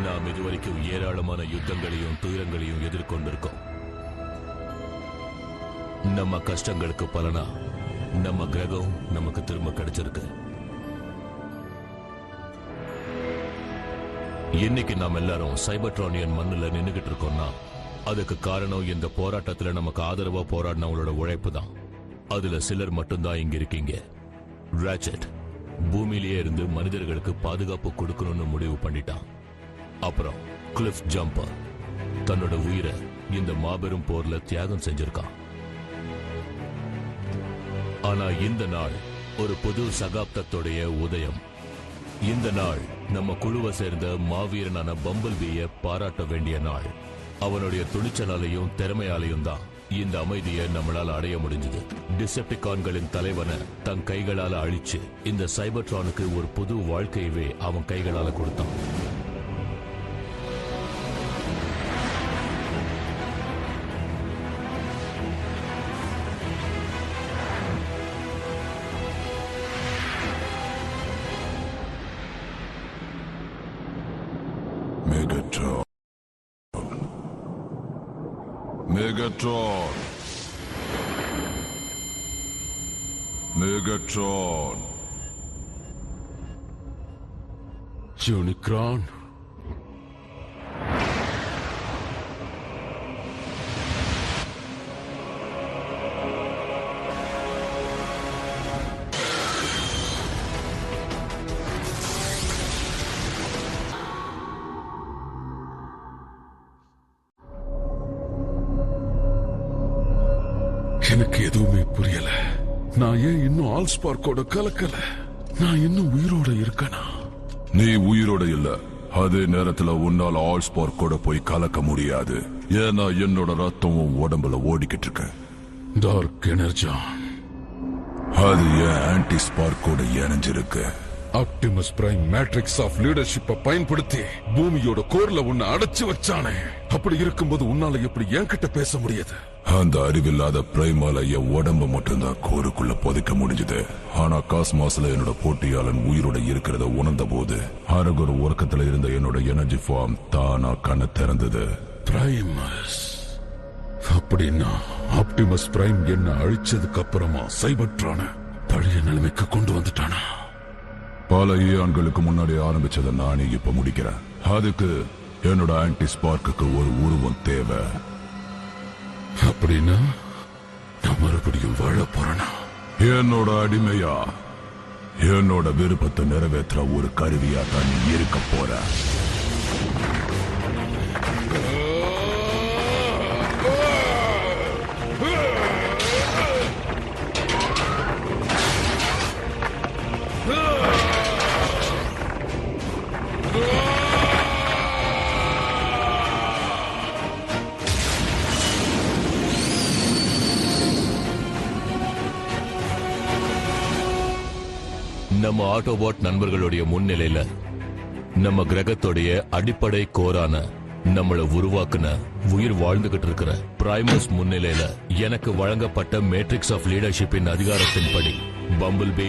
நாம் இதுவரைக்கும் ஏராளமான யுத்தங்களையும் துயரங்களையும் எதிர்கொண்டிருக்கோம். நம்ம கஷ்டங்களுக்கு பலனா நம்ம கிரகம் நமக்கு திரும்ப கிடைச்சிருக்கு. இன்னைக்கு நாம் எல்லாரும் சைபர்ட்ரானியன் மண்ணுல நின்னுகிட்டு இருக்கோம்னா அதுக்கு காரணம் இந்த போராட்டத்துல நமக்கு ஆதரவா போராடினவங்களோட உழைப்பு தான். அதுல சிலர் மட்டும்தான் இங்க இருக்கீங்க. ராச்செட் பூமியிலேயே இருந்து மனிதர்களுக்கு பாதுகாப்பு கொடுக்கணும்னு முடிவு பண்ணிட்டான். அப்புறம் கிளிஃப் ஜம்பர் தன்னோட உயிரை இந்த மாபெரும் போர்ல தியாகம் செஞ்சிருக்கான். ஆனா இந்த நாள் ஒரு புது சகாப்தத்துடைய உதயம். இந்த நாள் நம்ம குழுவை சேர்ந்த மாவீரனான பம்பிள் பீயை பாராட்ட வேண்டிய நாள். அவனுடைய துணிச்சலாலையும் திறமையாலையும் தான் இந்த அமைதியை நம்மளால அடைய முடிஞ்சது. டிசெப்டிகான்களின் தலைவனை தன் கைகளால அழிச்சு இந்த சைபர்ட்ரானுக்கு ஒரு புது வாழ்க்கையவே அவன் கைகளால கொடுத்தான். Megatron. Megatron. Unicron. எனக்கு எதுவுமே புரியல. நான் ஏன் இன்னும் ஆல்ஸ்பார்க்கோட கலக்கல? நான் இன்னும் உயிரோட இருக்கனா? நீ உயிரோட இல்ல. அதே நேரத்துல உன்னால ஆல்ஸ்பார்க்கோட போய் கலக்க முடியாது. ஏன்னா என்னோட ரத்தம் உடம்புல ஓடிக்கிட்டு இருக்கு. டார்க் எனர்ஜி அது ஏன் ஆன்டி ஸ்பார்க்கோட இணைஞ்சிருக்கு. ஆப்டிமஸ் பிரைம் மேட்ரிக்ஸ் ஆஃப் லீடர்ஷிப்பை பயன்படுத்தி பூமியோட கோர்ல உன்னை அடைச்சு வச்சானே. அப்படி இருக்கும்போது உன்னால எப்படி என்கிட்ட பேச முடியாது? அந்த அறிவில்லாத பிரைமால என் உடம்ப மட்டும்தான் கோருக்குள்ள புதைக்க முடிஞ்சது. ஆனா காஸ்மாஸ்ல என்னோட போட்டியாளன் உயிரோட இருக்கிறத உணர்ந்த போது அரகுற உறக்கத்துல இருந்த என்னோட எனர்ஜி ஃபார்ம் தானா கண்ண திறந்தது. பிரைமஸ் அப்படின்னா ஆப்டிமஸ் பிரைம் என்ன அழிச்சதுக்கு அப்புறமா சைபர்ட்ரான பழைய நிலைமைக்கு கொண்டு வந்துட்டானா? பல ஆண்களுக்கு முன்னாடி ஆரம்பிச்சதை நானே இப்ப முடிக்கிறேன். அதுக்கு என்னோட ஆன்டி ஸ்பார்க்கு ஒரு உருவம் தேவை. அப்படின்னா நான் மறுபடியும் வாழ போறேனா? என்னோட அடிமையா என்னோட விருப்பத்தை நிறைவேற்ற ஒரு கருவியா தான் நீ இருக்க போற. நம்ம ஆட்டோபாட் நண்பர்களுடைய முன்னிலையில நம்ம கிரகத்துடைய அடிப்படை கோரான நம்மளை உருவாக்குன உயிர் வாழ்ந்துகிட்டு இருக்கிற பிரைமஸ் முன்னிலையில எனக்கு வழங்கப்பட்ட மேட்ரிக்ஸ் ஆஃப் லீடர்ஷிப்பின் அதிகாரத்தின்படி பம்பிள் பீ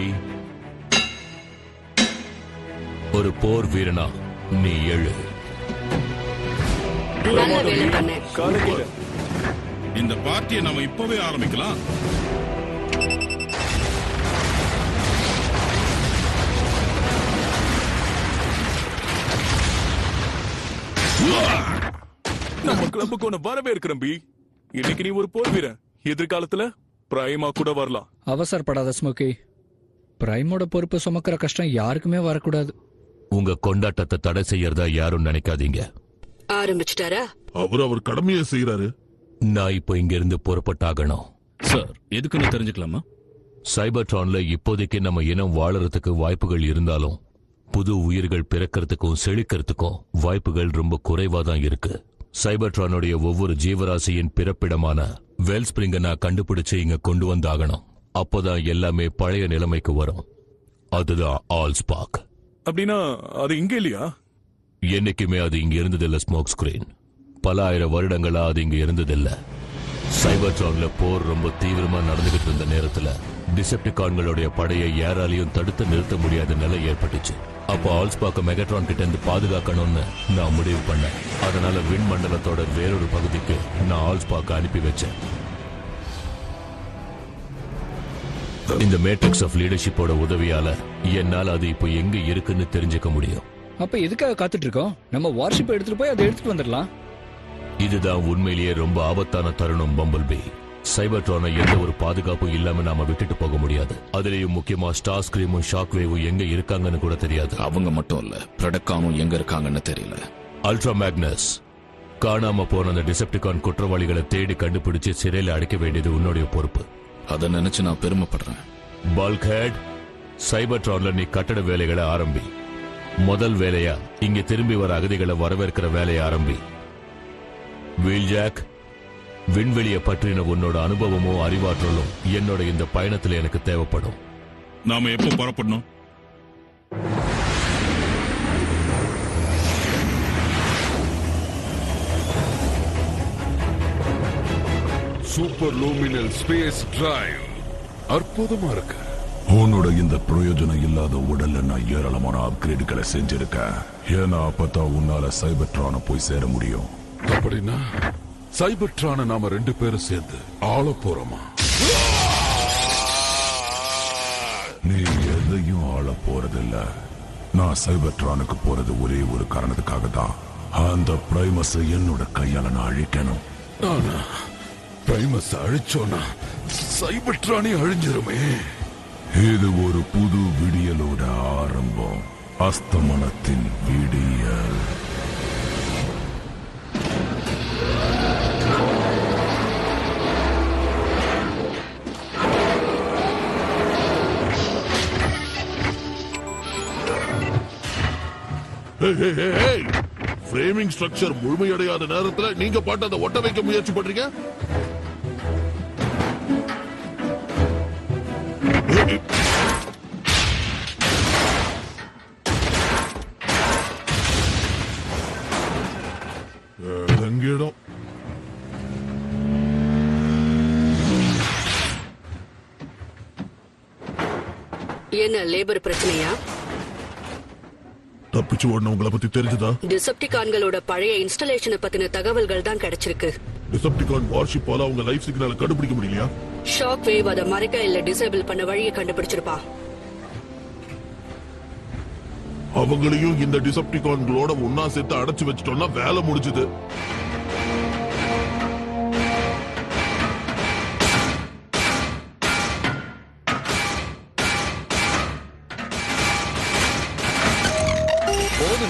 ஒரு போர் வீரனா நீ எழு. இந்த பார்ட்டியை நாம இப்பவே ஆரம்பிக்கலாம். நம்ம கிளப்புக்கு உன்னை வரவேற்கிறேன் பி. இன்னைக்கு நீ ஒரு போர் வீரன். எதிர்காலத்துல பிரைமா கூட வரலாம். அவசரப்படாத ஸ்மோக்கி. பிரைமோட பொறுப்பு சுமக்கிற கஷ்டம் யாருக்குமே வரக்கூடாது. உங்க கொண்டாட்டத்தை தடை செய்யறதா யாரும் நினைக்காதீங்க. ஆரம்பிச்சிட்டாரா? அவர் கடமையை செய்யறாரு. நான் இப்போ இங்க இருந்து புறப்பட்டாகணும். சார், எதுக்குன்னு தெரிஞ்சுக்கலாமா? சைபர்ட்ரான்ல இப்போதைக்கு நம்ம இனம் வாழறதுக்கு வாய்ப்புகள் இருந்தாலும் புது உயிர்கள் பிறக்கிறதுக்கும் செழிக்கிறதுக்கும் வாய்ப்புகள் ரொம்ப குறைவா தான் இருக்கு. சைபர்ட்ரானுடைய ஒவ்வொரு ஜீவராசியின் பிறப்பிடமான வெல்ஸ்பிரிங்க நான் கண்டுபிடிச்சு இங்க கொண்டு வந்தாகணும். அப்போதான் எல்லாமே பழைய நிலைமைக்கு வரும். அதுதான் ஆல்ஸ்பார்க். அப்படின்னா அது இங்க இல்லையா? என்னைக்குமே அது இங்க இருந்ததில்ல ஸ்மோக் ஸ்கிரீன். பல ஆயிரம் வருடங்களா அது இங்க இருந்ததில்ல. சைபர்ட்ரான்ல போர் ரொம்ப தீவிரமா நடந்துகிட்டு இருந்த நேரத்துல டிசெப்டிகான்களுடைய படையை யாராலையும் தடுத்து நிறுத்த முடியாத நிலை ஏற்பட்டுச்சு. அப்போ ஆல்ஸ்பாக்க மெகட்ரான் கிட்ட இருந்து பாதுகாக்கணும்னு நான் முடிவு பண்ணேன். அதனால விண் மண்டலத்தோட வேறொரு பகுதிக்கு நான் ஆல்ஸ்பாக்க அனுப்பி வச்சேன். இந்த மேட்ரிக்ஸ் ஆஃப் லீடர்ஷிப்போட உதவியால என்னால அது இப்போ எங்க இருக்குன்னு தெரிஞ்சுக்க முடியும். அப்ப எதுக்காக காத்துட்டு இருக்கோம்? நம்ம வார்ஷிப் எடுத்துட்டு போய் அதை எடுத்துட்டு வந்துடலாம். இதுதான் உண்மையிலேயே ரொம்ப ஆபத்தான தருணம் பம்பிள்பீ. சைபர்ட்ரானை எந்த ஒரு பாதுகாப்பும் இல்லாம நாம விட்டுட்டு போக முடியாது. அதுலயும் முக்கியமா ஸ்டார் ஸ்கிரீமும் ஷாக் வேவும் எங்க இருக்காங்கன்னு கூட தெரியாது. அவங்க மட்டும் இல்ல, பிரடக்காமும் எங்க இருக்காங்கன்னு தெரியல. அல்ட்ரா மேக்னஸ், காணாம போன அந்த டிசெப்டிகான் குற்றவாளிகளை தேடி கண்டுபிடிச்சு சிறையில அடைக்க வேண்டியது உன்னுடைய பொறுப்பு. அதை நினைச்சு நான் பெருமைப்படுறேன். பல்க்ஹெட், சைபர்ட்ரான்ல நீ கட்டட வேலைகளை ஆரம்பி. முதல் வேலையா இங்க திரும்பி வர அகதிகளை வரவேற்கிற வேலையை ஆரம்பி. வீல்ஜாக், விண்வெளியை பற்றின உன்னோட அனுபவமும் அறிவாற்றலும் என்னோட இந்த பயணத்துல எனக்கு தேவைப்படும். நாம எப்போ புறப்படணும்? சூப்பர் லூமினல் ஸ்பேஸ் டிரைவ் அற்புதமா இருக்கு. உன்னோட இந்த பிரயோஜனம் இல்லாத உடல்ல நான் ஏராளமான அப்கிரேடுகளை செஞ்சிருக்கேன். ஏன்னா அப்பதான் உன்னால சைபர்ட்ரான போய் சேர முடியும். அப்படின்னா சைபர்ட்ரான நாம 2 பேரும் சேர்ந்து ஆள போறோமா? நீ எதையும் ஆள போறதில்ல. நான் சைபர்ட்ரானுக்கு போறது ஒரே ஒரு காரணத்துக்காக தான். அந்த பிரைமஸை என்னோட கையால நான் அழிக்கணும். ஆனா பிரைமஸ் அழிச்சோனா சைபர்ட்ரானே அழிஞ்சிருமே. இது ஒரு புது விடியலோட ஆரம்பம். அஸ்தமனத்தின் விடியல். ஃப்ரேமிங் ஸ்ட்ரக்சர் முழுமையடையாத நேரத்துல நீங்க பாட்டு அதை ஒட்ட வைக்க முயற்சி பண்றீங்க. இடம் என்ன லேபர் பிரச்சனையா? தப்பிச்சு ஓடுனவங்களை பத்தி தெரிஞ்சதா? டிசெப்டிகான்களோட பழைய இன்ஸ்டாலேஷனை பத்தின தகவல்கள் தான் கிடைச்சிருக்கு. டிசெப்டிகான் வார்ஷிப்பால அவங்க லைஃப் சிக்னலை கண்டுபிடிக்க முடியலையா? ஷாக் வேவ் அதை மறைக்க இல்ல டிசேபிள் பண்ண வழியை கண்டுபிடிச்சிருப்பா. அவங்களையும் இந்த டிசெப்டிகான்களோட ஒன்னா சேர்த்து அடைச்சு வச்சிட்டோம்னா வேலை முடிஞ்சது.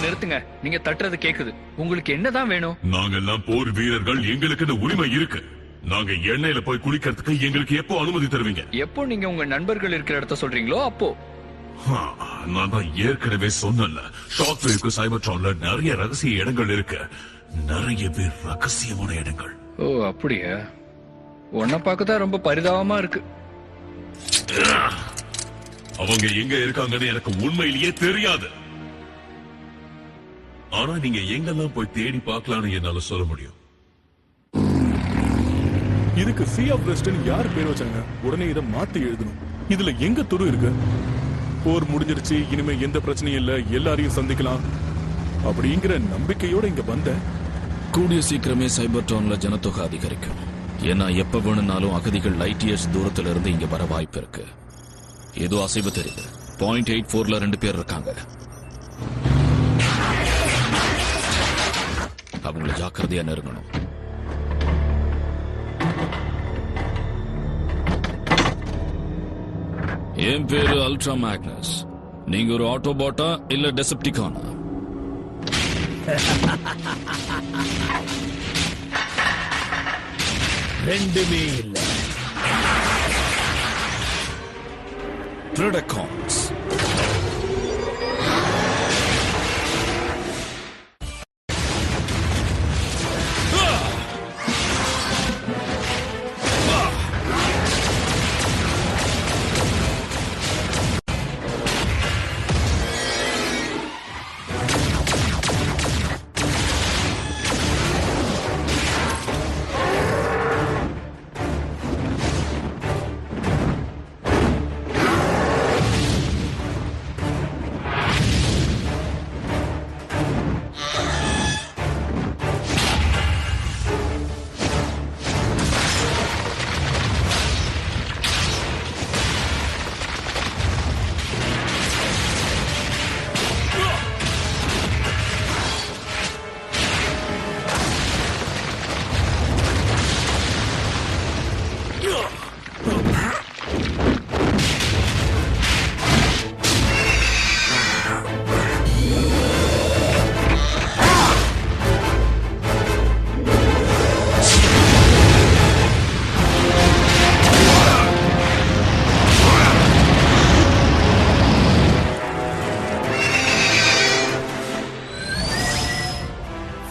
நிறுத்துங்க, நீங்க தட்டுறது கேக்குது. உங்களுக்கு என்னதான் வேணும்? நாங்க எல்லாம் போர் வீரர்கள், எங்களுக்கு இந்த உரிமை இருக்கு. நாங்க எண்ணெயில போய் குளிக்கிறதுக்கு எங்களுக்கு எப்போ அனுமதி தருவீங்க? எப்போ நீங்க உங்க நண்பர்கள் இருக்கிற இடத்த சொல்றீங்களோ அப்போ. நான் தான் ஏற்கனவே சொன்னல, ஷாக் வேவ்க்கு சைபர்ட்ரான்ல நிறைய ரகசிய இடங்கள் இருக்கு. நிறையவே ரகசியமான இடங்கள். ஓ அப்படியா? உன்னை பார்க்கதான் ரொம்ப பரிதாபமா இருக்கு. அவங்க எங்க இருக்காங்கன்னு எனக்கு உண்மையிலேயே தெரியாது. ஆனா நீங்க எங்கெல்லாம் போய் தேடி பார்க்கலாம்னு என்னால சொல்ல முடியும். இதுக்கு சி ஆஃப் வெஸ்டர்ன் யார் பேர் வச்சாங்க? உடனே இதை மாத்தி எழுதணும். இதுல எங்க துரு இருக்கு? போர் முடிஞ்சிருச்சு, இனிமே எந்த பிரச்சனையும் இல்ல, எல்லாரையும் சந்திக்கலாம் அப்படிங்கிற நம்பிக்கையோட இங்க வந்த. கூடிய சீக்கிரமே சைபர்ட்ரான்ல ஜனத்தொகை அதிகரிக்கும். ஏன்னா எப்ப வேணும்னாலும் அகதிகள் லைட் இயர்ஸ் தூரத்துல இருந்து இங்க வர வாய்ப்பு இருக்கு. ஏதோ அசைவு தெரியுது. 0.84ல 2 பேர் இருக்காங்க. அவங்கள ஜாக்கிரதையா நெருங்கணும். என் பேரு அல்ட்ரா மேக்னஸ். நீங்க ஒரு ஆட்டோபாட்டா இல்ல டெசெப்டிகானா? ரெண்டுமே இல்ல. ப்ரெடகான்ஸ்.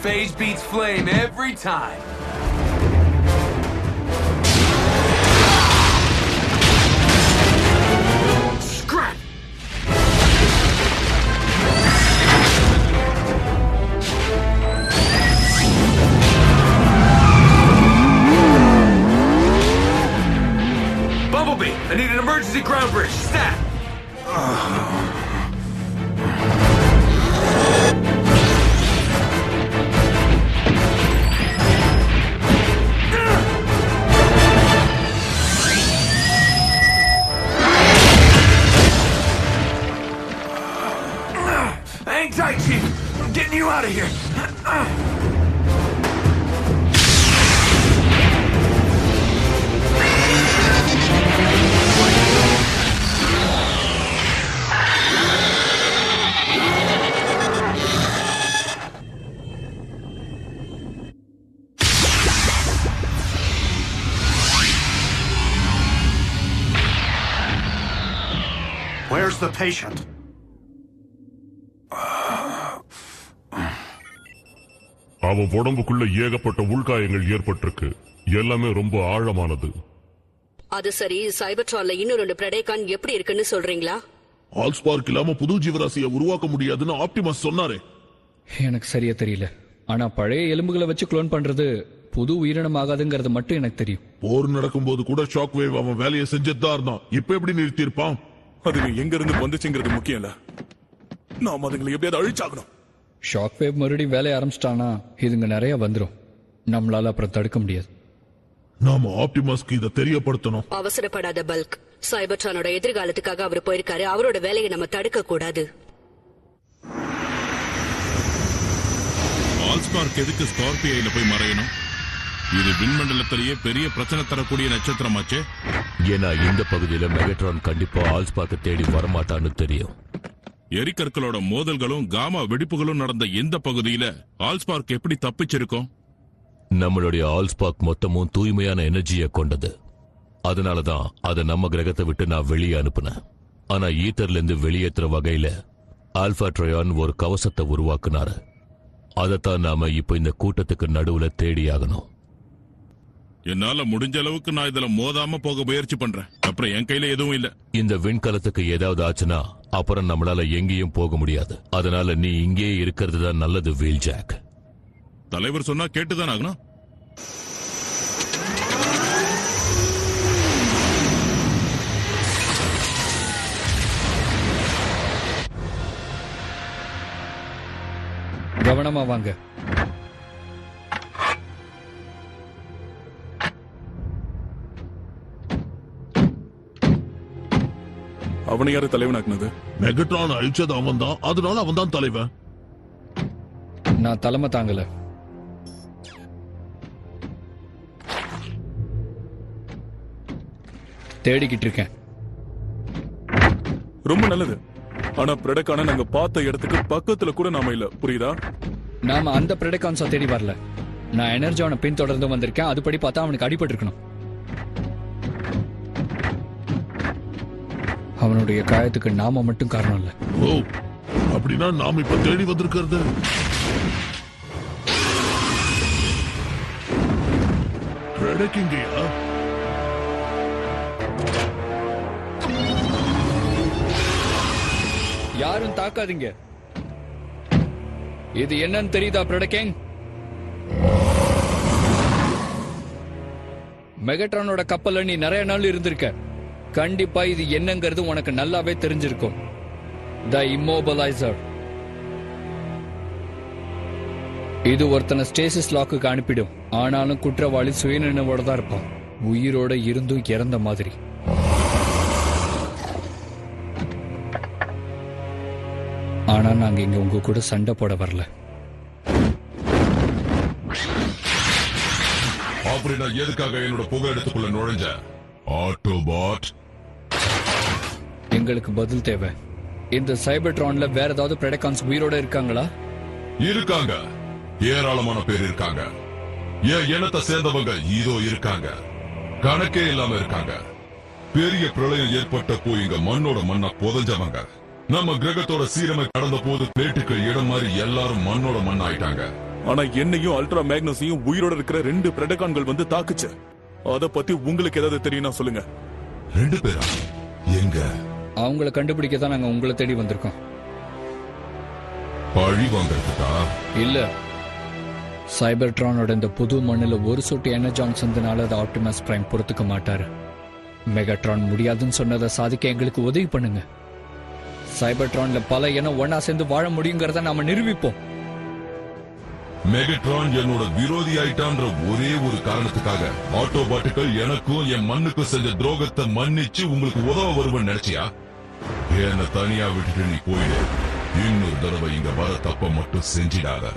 Phase beats flame every time. Scrap! Bumblebee, I need an emergency ground bridge. Stat! Hang tight, Chief. I'm getting you out of here. Where's the patient? அவன் உடம்புக்குள்ள ஏகப்பட்ட உள்காயங்கள் ஏற்பட்டிருக்கு. எல்லாமே ரொம்ப ஆழமானது. அது சரி, சைபர்ட்ரான்ல இன்னும் 2 பிரெடேகான் எப்படி இருக்குன்னு சொல்றீங்களா? ஆல்ஸ்பார்க் இல்லாம புது ஜீவராசியை உருவாக்க முடியாதுன்னு ஆப்டிமஸ் சொன்னாரே. எனக்கு சரியா தெரியல. ஆனா பழைய எலும்புகளை வச்சு குளோன் பண்றது புது உயிரினம் ஆகாதுங்கிறது மட்டும் எனக்கு தெரியும். போர் நடக்கும்போது கூட ஷாக் வேவ் அவன் வேலையை செஞ்சுதான் இருந்தான். இப்ப எப்படி நிறுத்தியிருப்பான்? அதுங்க எங்க இருந்து வந்துச்சுங்கிறது முக்கியம் இல்ல, நாம அதுங்களை எப்படியாவது அழிச்சாகணும். ஷாக் வேவ் மறுபடியும் வேலையை ஆரம்பிச்சிட்டானா இதுங்க நிறைய வந்துடும். நம்மளால அப்புறம் தடுக்க முடியாது. நாம ஆப்டிமஸ்க்கு இதை தெரியப்படுத்தணும். அவசரப்படாத பல்க். சைபர்ட்ரானோட எதிர்காலத்துக்காக அவர் போயிருக்காரு. அவரோட வேலையை நம்ம தடுக்க கூடாது. ஆல்ஸ்பார்க் எதுக்கு ஸ்கார்பியோல போய் மறையணும்? இது விண்மண்டலத்திலேயே பெரிய பிரச்சனை தரக்கூடிய நட்சத்திரமாச்சே. ஏன்னா இந்த பகுதியில மெகட்ரான் கண்டிப்பா ஆல்ஸ்பார்க்க தேடி வரமாட்டான்னு தெரியும். எரிக்கற்களோட மோதல்களும் காமா வெடிப்புகளும் நடந்த இந்த பகுதியில ஆல்ஸ்பார்க் எப்படி தப்பிச்சிருக்கும்? நம்மளுடைய ஆல்ஸ்பார்க் மொத்தமும் தூய்மையான எனர்ஜியை கொண்டது. அதனாலதான் அதை நம்ம கிரகத்தை விட்டு நான் வெளியே அனுப்புனேன். ஆனா ஈத்தர்ல இருந்து வெளியேற்றுற வகையில ஆல்பா ட்ரையான் ஒரு கவசத்தை உருவாக்குனாரு. அதைத்தான் நாம இப்ப இந்த கூட்டத்துக்கு நடுவுல தேடியாகணும். என்னால முடிஞ்ச அளவுக்கு நான் இதுல மோதாம போக முயற்சி பண்றேன். அப்புறம் என் கையில எதுவும் இல்ல. இந்த விண்கலத்துக்கு ஏதாவது ஆச்சுன்னா அப்புறம் நம்மளால எங்கேயும் போக முடியாது. அதனால நீ இங்கே இருக்கிறது தான் நல்லது வீல் ஜாக். தலைவர் சொன்னா கேட்டுதான் ஆகணும். கவனமா வாங்க. அவனை யாரு தலைவனாக்குனது? மெகட்ரான் அழிச்சது அவன் தான். அதனால அவன் தான் தலைவன். நான் தலைமை தாங்கல. தேடிக்கிட்டு இருக்கேன். ரொம்ப நல்லது. ஆனா பிரெடக்கான நாங்க பார்த்த இடத்துக்கு பக்கத்துல கூட நாம இல்ல, புரியுதா? நாம அந்த பிரெடகான்ஸா தேடி வரல. நான் எனர்ஜி அவனை பின்தொடர்ந்து வந்திருக்கேன். அதுபடி பார்த்தா அவனுக்கு அடிபட்டு இருக்கணும். அவனுடைய காயத்துக்கு நாம மட்டும் காரணம் இல்ல. ஓ, அப்படின்னா நாம இப்ப தேடி வந்திருக்கிறது பிரெடக்கிங்கயா? யாரும் தாக்காதீங்க. இது என்னன்னு தெரியுதா பிரெடக்கிங்? மெகட்ரானோட கப்பல்ல நீ நிறைய நாள் இருந்திருக்க. கண்டிப்பா இது என்னங்கிறது உனக்கு நல்லாவே தெரிஞ்சிருக்கும். த இம்மோபலைசர். இது ஒருத்தனை ஸ்டேசிஸ் லாக்குக்கு அனுப்பிடும். ஆனாலும் குற்றவாளி சுயநினைவோட தான் இருப்பான். உயிரோட இருந்தும் இறந்த மாதிரி. ஆனா நாங்க இங்க உங்க கூட சண்டை போட வரல. அப்படின்னா எதுக்காக என்னோட புகை இடத்துக்குள்ள நுழைஞ்ச? ஆட்டோபாட், எங்களுக்கு பதில் தேவை. இந்த சைபர்ட்ரான்ல வேற ஏதாவது பிரெடகான்ஸ் உயிரோட இருக்காங்களா? இருக்காங்க. ஏராளமான பேர் இருக்காங்க. என் இனத்தை சேர்ந்தவங்க இதோ இருக்காங்க. கணக்கே இல்லாம இருக்காங்க. பெரிய பிரளயம் ஏற்பட்டப்போ இங்க மண்ணோட மண்ணா புதஞ்சவங்க. நம்ம கிரகத்தோட சீரமை கடந்த போது பிளேட்டுக்கு இடம் மாதிரி எல்லாரும் மண்ணோட மண் ஆயிட்டாங்க. ஆனா என்னையும் அல்ட்ரா மேக்னஸையும் உயிரோட இருக்கிற 2 பிரெடகான்கள் வந்து தாக்குச்சு. அத பத்தி உங்களுக்கு ஏதாவது தெரியும்னா சொல்லுங்க. 2 பேரா? எங்க? அவங்கள கண்டுபிடிக்க தான் நாங்க உங்களை தேடி வந்திருக்கோம். பழி வாங்கறதுக்கா? இல்ல, சைபர்ட்ரானோட இந்த புது மண்ணுல ஒரு சொட்டு எனர்ஜான் சந்தினால அதை ஆப்டிமஸ் பிரைம் பொறுத்துக்க மாட்டாரு. மெகாட்ரான் முடியாதுன்னு சொன்னதை சாதிக்க எங்களுக்கு உதவி பண்ணுங்க. சைபர்ட்ரான்ல பல இனம் ஒன்னா சேர்ந்து வாழ முடியுங்கிறத நாம நிரூபிப்போம். மெகாட்ரான் என்னோட விரோதி ஆயிட்டான்ற ஒரே ஒரு காரணத்துக்காக ஆட்டோபாட்டுகள் எனக்கும் என் மண்ணுக்கும் செஞ்ச துரோகத்தை மன்னிச்சு உங்களுக்கு உதவ வருவன்னு நினைச்சியா? என்ன தனியா விட்டுட்டு நீ போயிடு. இன்னொரு தடவை இங்க வர தப்ப மட்டும் செஞ்சிடாத.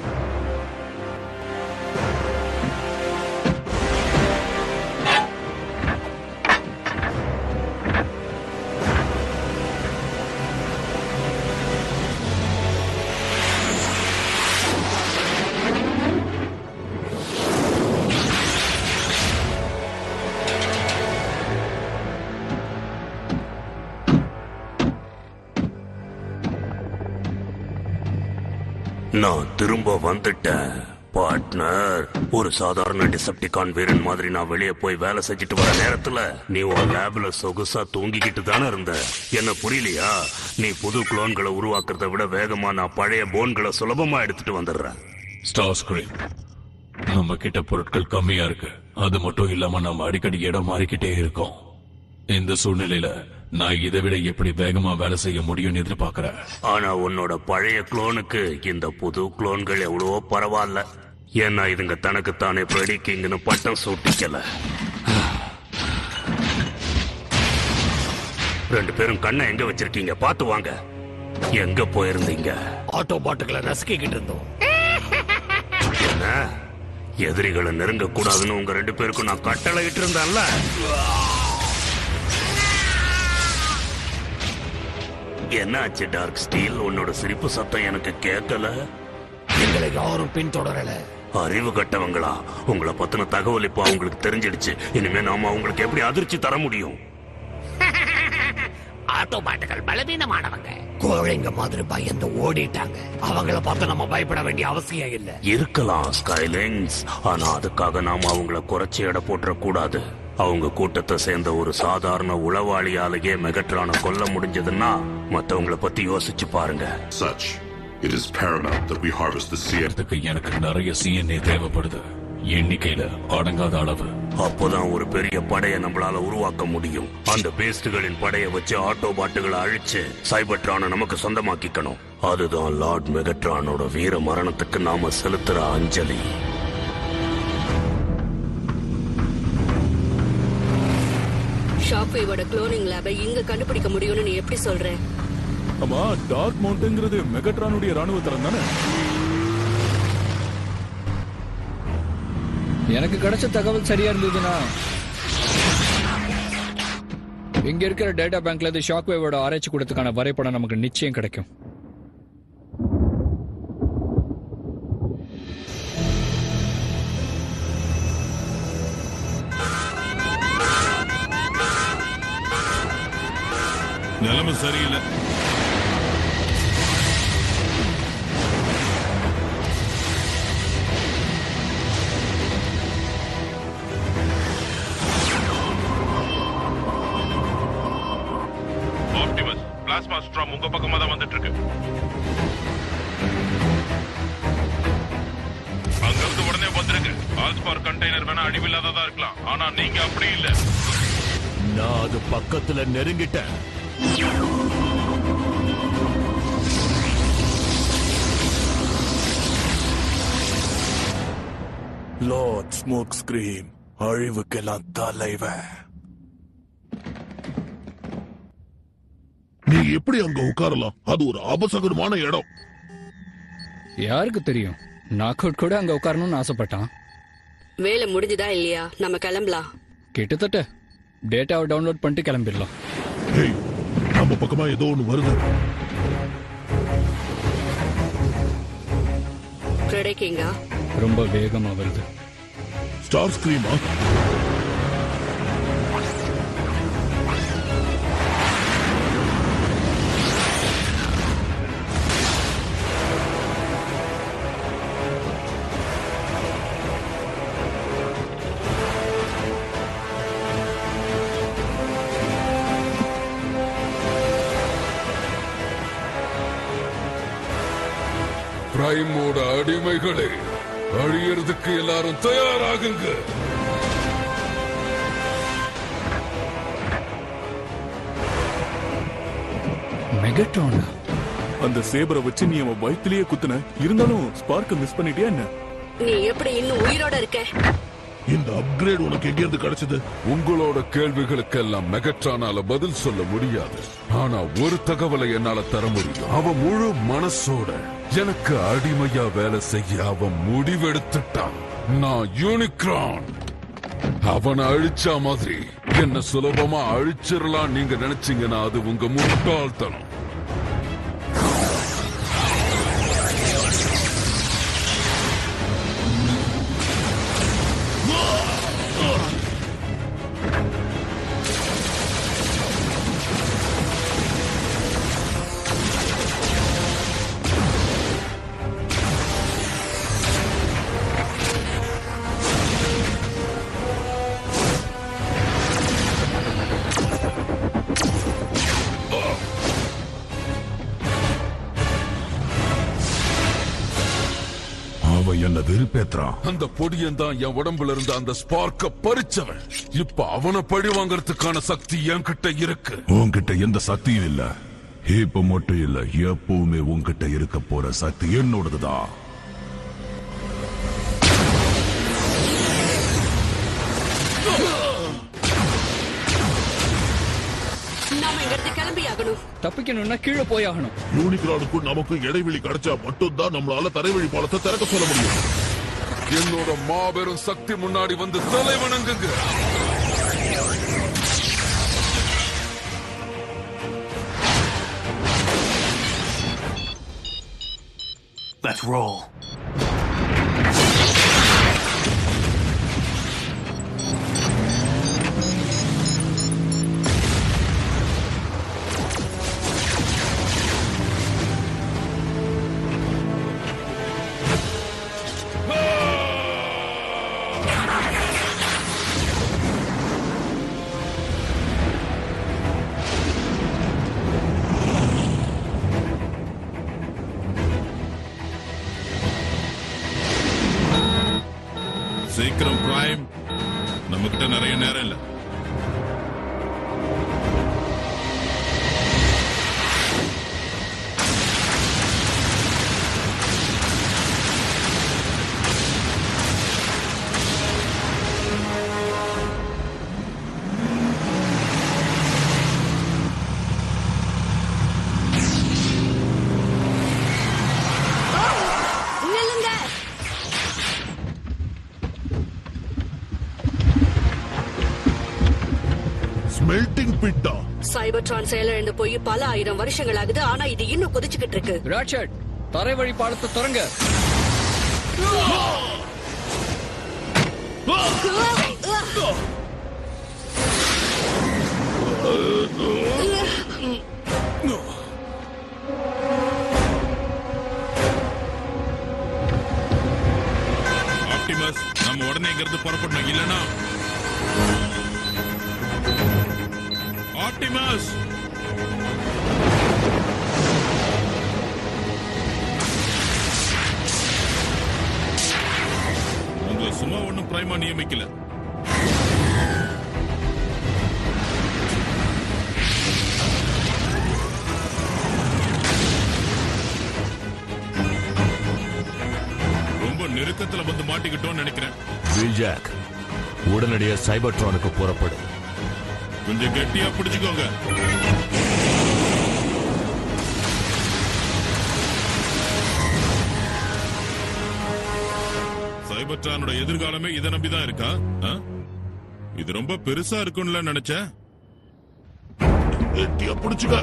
நான் திரும்ப வந்துட்டேன் பார்ட்னர். ஒரு சாதாரண டிசெப்டிகான் வீரன் மாதிரி நான் வெளியே போய் வேலை செஞ்சுட்டு வர நேரத்துல நீ உன் லேப்ல சொகுசா தூங்கிக்கிட்டு தானே இருந்த. என்ன புரியலையா? நீ புது குளோன்களை உருவாக்குறத விட வேகமா நான் பழைய போன்களை சுலபமா எடுத்துட்டு வந்துடுறேன். ஸ்டார்ஸ்கிரீம், நம்ம கிட்ட பொருட்கள் கம்மியா இருக்கு. அது மட்டும் இல்லாம நம்ம அடிக்கடி இடம் மாறிக்கிட்டே இருக்கோம். இந்த சூழ்நிலையில நான் இதை விட எப்படி வேகமா வேலை செய்ய முடியும்னு எதிர்பார்க்கிறேன். ஆனா உன்னோட பழைய குளோனுக்கு இந்த புது குளோன்கள் எவ்வளவோ பரவாயில்ல. ஏன்னா இதுங்க தனக்குத்தானே பிரடிக்கிங்னு பட்டம் சூட்டிக்கல. 2 பேரும் கண்ணை எங்க வச்சிருக்கீங்க? பாத்து வாங்க. எங்க போயிருந்தீங்க? ஆட்டோபாட்டுகளை ரசிக்கிட்டு இருந்தோம். என்ன எதிரிகளை நெருங்க கூடாதுன்னு உங்க 2 பேருக்கும் நான் கட்டளை இட்டு இருந்தேன்ல. என்னாச்சு டார்க் ஸ்டீல்? உன்னோட சிரிப்பு சத்தம் எனக்கு கேட்கல. எங்களை யாரும் பின்தொடரல. அறிவு கட்டவங்களா? உங்களை பத்தின தகவல் இப்ப அவங்களுக்கு தெரிஞ்சிடுச்சு. இனிமே நாம அவங்களுக்கு எப்படி அதிர்ச்சி தர முடியும்? ஆட்டோபாட்டுகள் பலவீனமானவங்க. கோழைங்க மாதிரி பயந்து ஓடிட்டாங்க. அவங்கள பார்த்து நம்ம பயப்பட வேண்டிய அவசியம் இல்ல. இருக்கலாம் ஸ்கைலிங்ஸ், ஆனா அதுக்காக நாம அவங்கள குறைச்சி எடை போட்டுற கூடாது. அவங்க கூட்டத்தை சேர்ந்த ஒரு சாதாரண உளவாளியாலேயே மெகட்ரானை கொல்ல முடிஞ்சதுன்னா மத்தவங்களை பத்தி யோசிச்சு பாருங்க. Such, it is paramount that we harvest the CNN. எனக்கு நிறைய CNN தேவைப்படுது, எண்ணிக்கையில அடங்காத அளவு. அப்போதான் ஒரு பெரிய படையை நம்மளால உருவாக்க முடியும். அந்த பேஸ்டுகளின் படையை வச்சு ஆட்டோபாட்டுகளை அழிச்சு சைபர்ட்ரானை நமக்கு சொந்தமாக்கிக்கணும். அதுதான் லார்ட் மெகட்ரானோட வீர மரணத்துக்கு நாம செலுத்துற அஞ்சலி. ஷாக்வேவோட குளோனிங் லேபை இங்க கண்டுபிடிக்க முடியும்னு நீ எப்படி சொல்ற? ஆமா, டார்க் மவுண்டன்ங்கிறது மெகட்ரானுடைய ராணுவ தளம் தானே? எனக்கு கிடைச்ச தகவல் சரியா இருந்ததுன்னா இங்க இருக்கிற டேட்டா பேங்க்ல இருந்து ஷாக்வேவோட ஆராய்ச்சி கூடத்துக்கான வரைபடம் நமக்கு நிச்சயம் கிடைக்கும். நிலைமை சரியில்லை. ஆப்டிமஸ், பிளாஸ்மா ஸ்ட்ராம் உங்க பக்கமா தான் வந்துட்டு இருக்கு. அங்கிருந்து உடனே வந்துருங்க. ஆல்ஸ்பார் கண்டெய்னர் வேணா அழிவில்லாததா இருக்கலாம், ஆனா நீங்க அப்படி இல்ல. நான் அது பக்கத்துல நெருங்கிட்டேன். லார்ட் ஸ்மோக் ஸ்கிரீம், அழிவுக்கெல்லாம் தலைவன். நீ எப்படி அங்க உட்காரலாம்? அது ஒரு அபசகரமான இடம். யாருக்கு தெரியும்? நாக் அவுட் கூட அங்க உட்காரணும்னு ஆசைப்பட்டான். வேலை முடிஞ்சுதா இல்லையா? நம்ம கிளம்பலாம். கிட்டத்தட்ட டேட்டாவை டவுன்லோட் பண்ணிட்டு கிளம்பிடலாம். நம்ம பக்கமா ஏதோ ஒண்ணு வருது. பிரடிக்கிங்கா? ரொம்ப வேகமா வருது. ஸ்டார் ஸ்கிரீமா? பிரைமோட அடிமைகளே, அழியறதுக்கு எல்லாரும் தயாராகுங்க. மெகட்ரானா? அந்த சேபரை வச்சு நீ அவன் வயித்திலேயே குத்துன, இருந்தாலும் ஸ்பார்க்க மிஸ் பண்ணிட்டியா என்ன? நீ எப்படி இன்னும் உயிரோட இருக்க? இந்த அப்கிரேட் உனக்கு எங்க இருந்து கிடைச்சது? உங்களோட கேள்விகளுக்கெல்லாம் மெகட்ரானால பதில் சொல்ல முடியாது. ஆனா ஒரு தகவலை என்னால தர முடியும். அவன் முழு மனசோட எனக்கு அடிமையா வேலை செய்ய அவன் முடிவெடுத்துட்டான். நான் யூனிக்ரான். அவனை அழிச்சா மாதிரி என்ன சுலபமா அழிச்சிடலாம் நீங்க நினைச்சீங்கன்னா அது உங்க முட்டாள்தனம். என்ன வெறுப்பேற்றான். அந்த பொடியன் தான் என் உடம்புல இருந்த அந்த ஸ்பார்க்க பறிச்சவன். இப்ப அவனை பழி வாங்கறதுக்கான சக்தி என்கிட்ட இருக்கு. உன்கிட்ட எந்த சக்தியும் இல்ல. இப்ப மட்டும் இல்ல, எப்பவுமே உன்கிட்ட இருக்க போற சக்தி என்னோடதுதான். நாம இங்கிருந்து கிளம்பியாகணும். தப்பிக்கணும்னா கீழே போயாகணும். யூனிக்ரானுக்கும் நமக்கும் இடைவெளி கிடைச்சா மட்டும்தான் நம்மளால தரைவழி பாலத்தை திறக்க சொல்ல முடியும். என்னோட மாபெரும் சக்தி முன்னாடி வந்து தலை வணங்குங்க. Let's roll. சீக்கிரம் பிரைம், நம்ம கிட்ட நிறைய நேரம் இல்ல. மெல்டிங் பிட்டா? சைபர்ட்ரான் செயலிழந்து போய் பல ஆயிரம் வருஷங்கள் ஆகுது. ஆனா இது இன்னும் கொதிச்சுக்கிட்டு இருக்கு. ராட்சட், தரை வழி பாலத்தை திறங்க. ஆப்டிமஸ், நம்ம உடனே இங்கிருந்து புறப்படணும். இல்லனா ஆப்டிமஸ், உங்களை சும்மா ஒண்ணும் பிரைமா நியமிக்கல. ரொம்ப நெருக்கத்துல வந்து மாட்டிக்கிட்டோம்னு நினைக்கிறேன். வில்ஜாக், உடனடியாக சைபர்ட்ரானுக்கு புறப்படு. கொஞ்சம் கெட்டியா பிடிச்சுக்கோங்க. சைபர்ட்ரானோட எதிர்காலமே இதை நம்பிதான் இருக்கா? இது ரொம்ப பெருசா இருக்கும்ல நினைச்சேன். கெட்டியா பிடிச்சுக்க.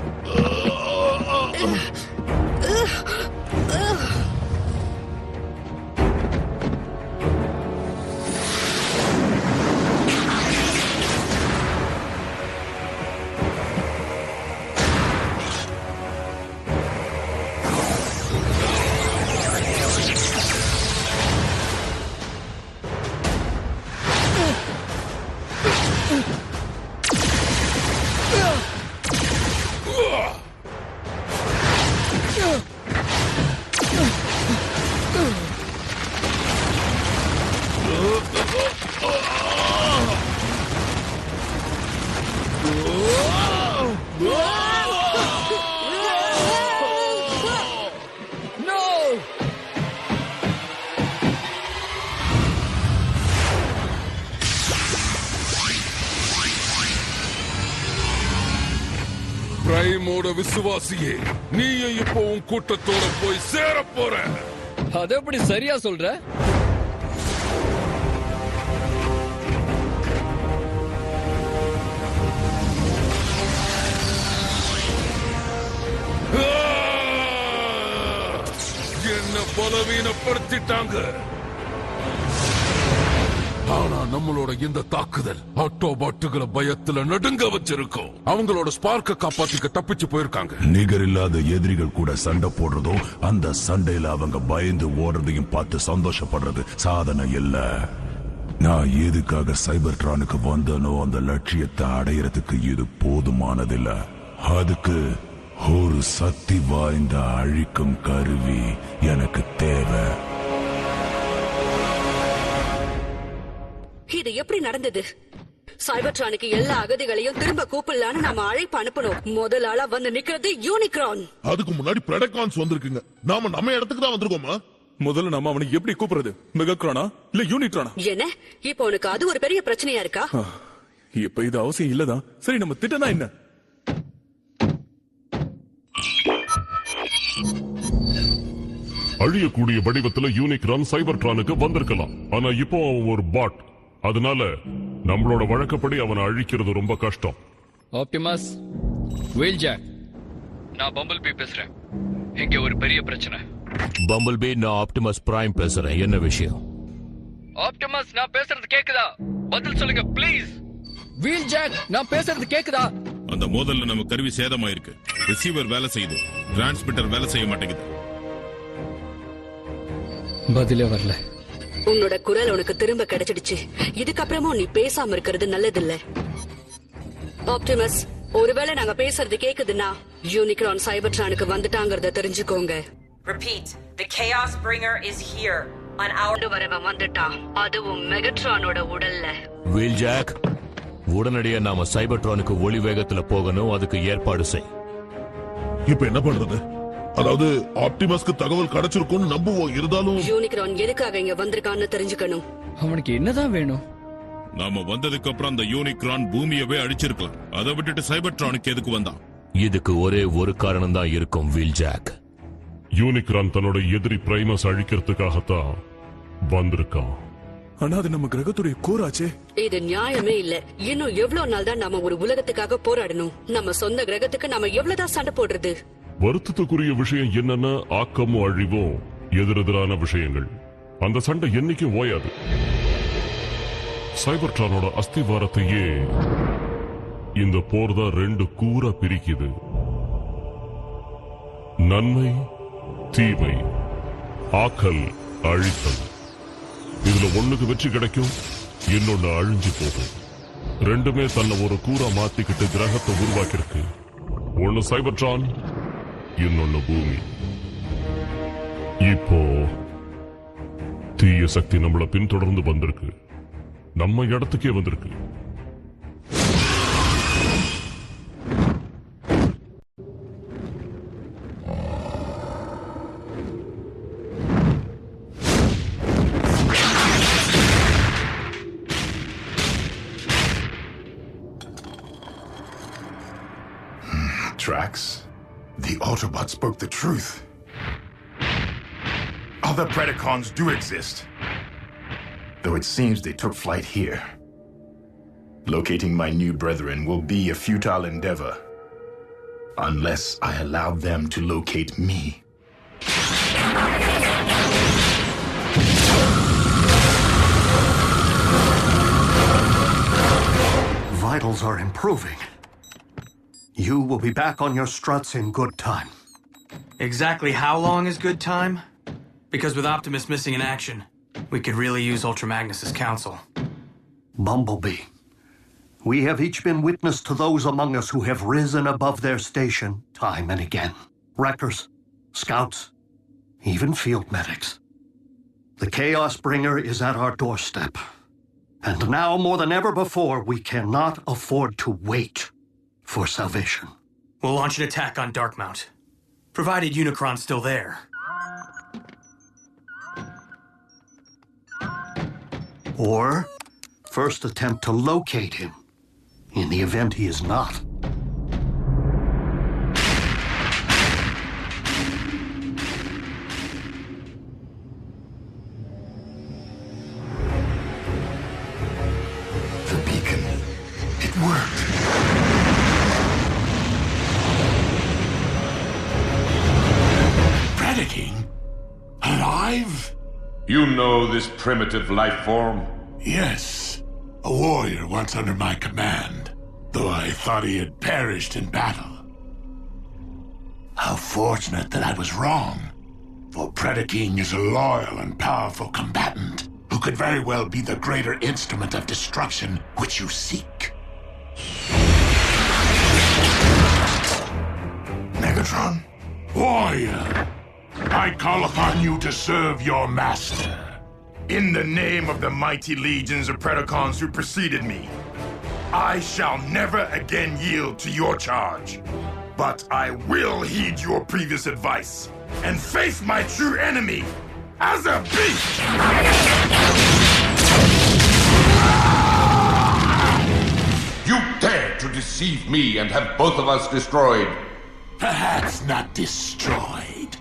என்னோட விசுவாசியே, நீயும் இப்போ உன் கூட்டத்தோட போய் சேர போற. அது எப்படி சரியா சொல்ற? என்ன பலவீனப்படுத்திட்டாங்க. ஆனா நம்மளோட இந்த தாக்குதல் ஆட்டோபாட்டுகளை பயத்துல நடுங்க வச்சிருக்கோம். அவங்களோட ஸ்பார்க்க காப்பாத்திக்க தப்பிச்சு போயிருக்காங்க. நிகர் இல்லாத எதிரிகள் கூட சண்டை போடுறதும் அந்த சண்டையில அவங்க பயந்து ஓடுறதையும் பார்த்து சந்தோஷப்படுறது சாதனை இல்ல. நான் எதுக்காக சைபர்ட்ரானுக்கு வந்தனோ அந்த லட்சியத்தை அடையறதுக்கு இது போதுமானதில்ல. அதுக்கு ஒரு சக்தி வாய்ந்த அழிக்கும் கருவி எனக்கு தேவை. இது எப்படி நடந்தது? சைபர்ட்ரானுக்கு எல்லா அகதிகளையும் திரும்ப கூப்பிடலான்னு நாம அழைப்பு அனுப்பணும். முதல் ஆளா வந்து நிக்கிறது யூனிக்ரான். அதுக்கு முன்னாடி பிரெடகான்ஸ் வந்திருக்குங்க. நம்ம இடத்துக்கு தான் வந்திருக்கோமா? முதல்ல நாம அவனை எப்படி கூப்பிடுறது? மெகாக்ரானா இல்ல யூனிக்ரானா? என்ன இப்போ உனக்கு அது ஒரு பெரிய பிரச்சனையா இருக்கா? இப்ப இது அவசியம் இல்லதான். சரி, நம்ம திட்டனா என்ன? அழியக்கூடிய வடிவத்துல யூனிக்ரான் சைபர்ட்ரானுக்கு வந்திருக்கலாம். ஆனா இப்போ அவன் ஒரு பாட். அதனால நம்மளோட வழக்கப்படி அவனை அழிக்கிறது ரொம்ப கஷ்டம். ஆப்டிமஸ், வீல்ஜாக், நான் பம்பிள்பீ பேசுறேன். இங்க ஒரு பெரிய பிரச்சனை. பம்பிள்பீ, நான் ஆப்டிமஸ் பிரைம் பேசுறேன். என்ன விஷயம்? ஆப்டிமஸ், நான் பேசுறது கேக்குதா? பதில் சொல்லுங்க ப்ளீஸ். வீல்ஜாக், நான் பேசுறது கேக்குதா? அந்த மோதல்ல நம்ம கருவி சேதமாயிருக்கு. ரிசீவர் வேலை செய்யுது, டிரான்ஸ்மிட்டர் வேலை செய்ய மாட்டேங்குது. பதிலே வரல. உன்னோட குரல் உனக்கு திரும்ப கிடைச்சிடுச்சு. இதுக்கப்புறமும் நீ பேசாம இருக்கிறது நல்லதில்ல. ஆப்டிமஸ், ஒருவேளை நாங்க பேசுறது கேக்குதுன்னா யூனிக்ரான் சைபர்ட்ரானுக்கு வந்துட்டாங்கறத தெரிஞ்சுக்கோங்க. Repeat, the Chaos Bringer is here on our வரவன் வந்துட்டான். அதுவும் மெகட்ரானோட உடல்ல. வீல்ஜாக், உடனடியா நாம சைபர்ட்ரானுக்கு ஒளி வேகத்துல போகணும். அதுக்கு ஏற்பாடு செய். இப்ப என்ன பண்றது? அதாவது ஆப்டிமஸ்க்கு தகவல் கிடைச்சிருக்கும்னு நம்புவோம். இருந்தாலும் யூனிக்ரான் எதுக்காக இங்க வந்திருக்கான்னு தெரிஞ்சுக்கணும். அவனுக்கு என்னதான் வேணும்? நாம வந்ததுக்கு அப்புறம் அந்த யூனிக்ரான் பூமியவே அழிச்சிருக்கலாம். அதை விட்டுட்டு சைபர்ட்ரானுக்கு எதுக்கு வந்தான்? இதுக்கு ஒரே ஒரு காரணம் தான் இருக்கும் வீல்ஜாக். யூனிக்ரான் தன்னோட எதிரி பிரைமஸ் அழிக்கிறதுக்காகத்தான் வந்திருக்கான். ஆனா அது நம்ம கிரகத்துடைய கோராச்சே. இது நியாயமே இல்ல. இன்னும் எவ்வளவு நாள் தான் நாம ஒரு உலகத்துக்காக போராடணும்? நம்ம சொந்த கிரகத்துக்கு நாம எவ்வளவுதான் சண்டை போடுறது? வருத்தத்துக்குரிய விஷயம் என்னன்னா ஆக்கமும் அழிவும் எதிரெதிரான விஷயங்கள். அந்த சண்டை என்னைக்கும் ஓயாது. சைபர்ட்ரானோட அஸ்திவாரத்தையே இந்த போர் தான் ரெண்டு கூறா பிரிக்குது. நன்மை, தீமை, ஆக்கல், அழித்தல். இதுல ஒண்ணுக்கு வெற்றி கிடைக்கும், இன்னொன்னு அழிஞ்சு போகும். ரெண்டுமே தன்னை ஒரு கூறா மாத்திக்கிட்டு கிரகத்தை உருவாக்கிருக்கு. ஒன்னு சைபர்ட்ரான், இன்னொன்னு பூமி. இப்போ தீய சக்தி நம்மள பின்தொடர்ந்து வந்திருக்கு. நம்ம இடத்துக்கே வந்திருக்கு. Trax, the Autobots spoke the truth. Other Predacons do exist, though it seems they took flight here. Locating my new brethren will be a futile endeavor, unless I allow them to locate me. Vitals are improving. You will be back on your struts in good time. Exactly how long is good time? Because with Optimus missing in action, we could really use Ultra Magnus's counsel. Bumblebee, we have each been witness to those among us who have risen above their station time and again. Wreckers, scouts, even field medics. The Chaos Bringer is at our doorstep. And now more than ever before, we cannot afford to wait for salvation. We'll launch an attack on Darkmount, provided Unicron's still there. Or first attempt to locate him in the event he is not. Shockwave? You know this primitive life form? Yes. A warrior once under my command, though I thought he had perished in battle. How fortunate that I was wrong, for Predaking is a loyal and powerful combatant who could very well be the greater instrument of destruction which you seek. Megatron? Warrior, I call upon you to serve your master. In the name of the mighty legions of Predacons who preceded me, I shall never again yield to your charge. But I will heed your previous advice and face my true enemy as a beast! You dare to deceive me and have both of us destroyed? Perhaps not destroyed.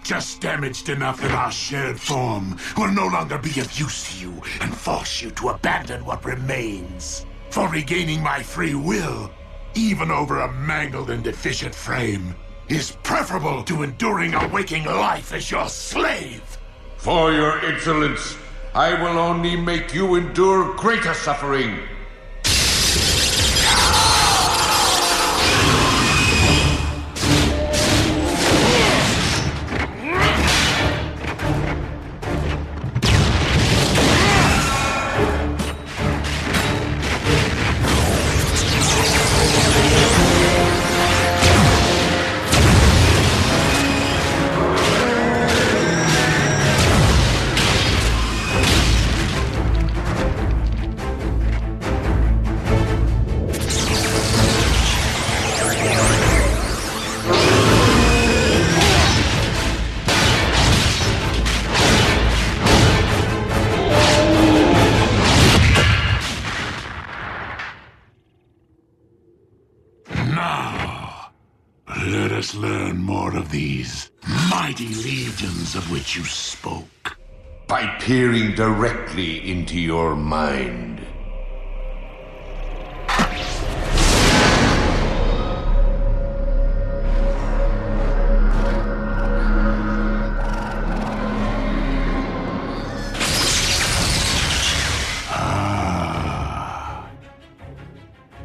Just damaged enough that our shared form will no longer be of use to you and force you to abandon what remains. For regaining my free will, even over a mangled and deficient frame, is preferable to enduring a waking life as your slave. For your insolence, I will only make you endure greater suffering. Let us learn more of these mighty legions of which you spoke. By peering directly into your mind.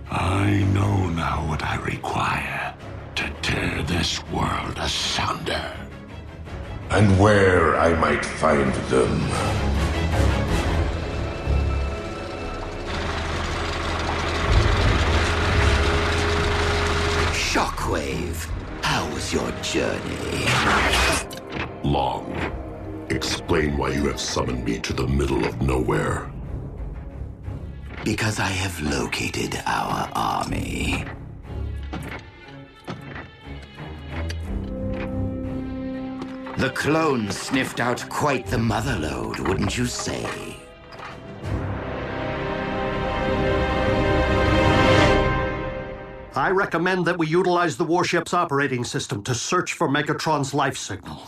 I know now what I require to tear this world asunder. And where I might find them. Shockwave, how was your journey? Long. Explain why you have summoned me to the middle of nowhere. Because I have located our army. The clones sniffed out quite the motherlode, wouldn't you say? I recommend that we utilize the warship's operating system to search for Megatron's life signal.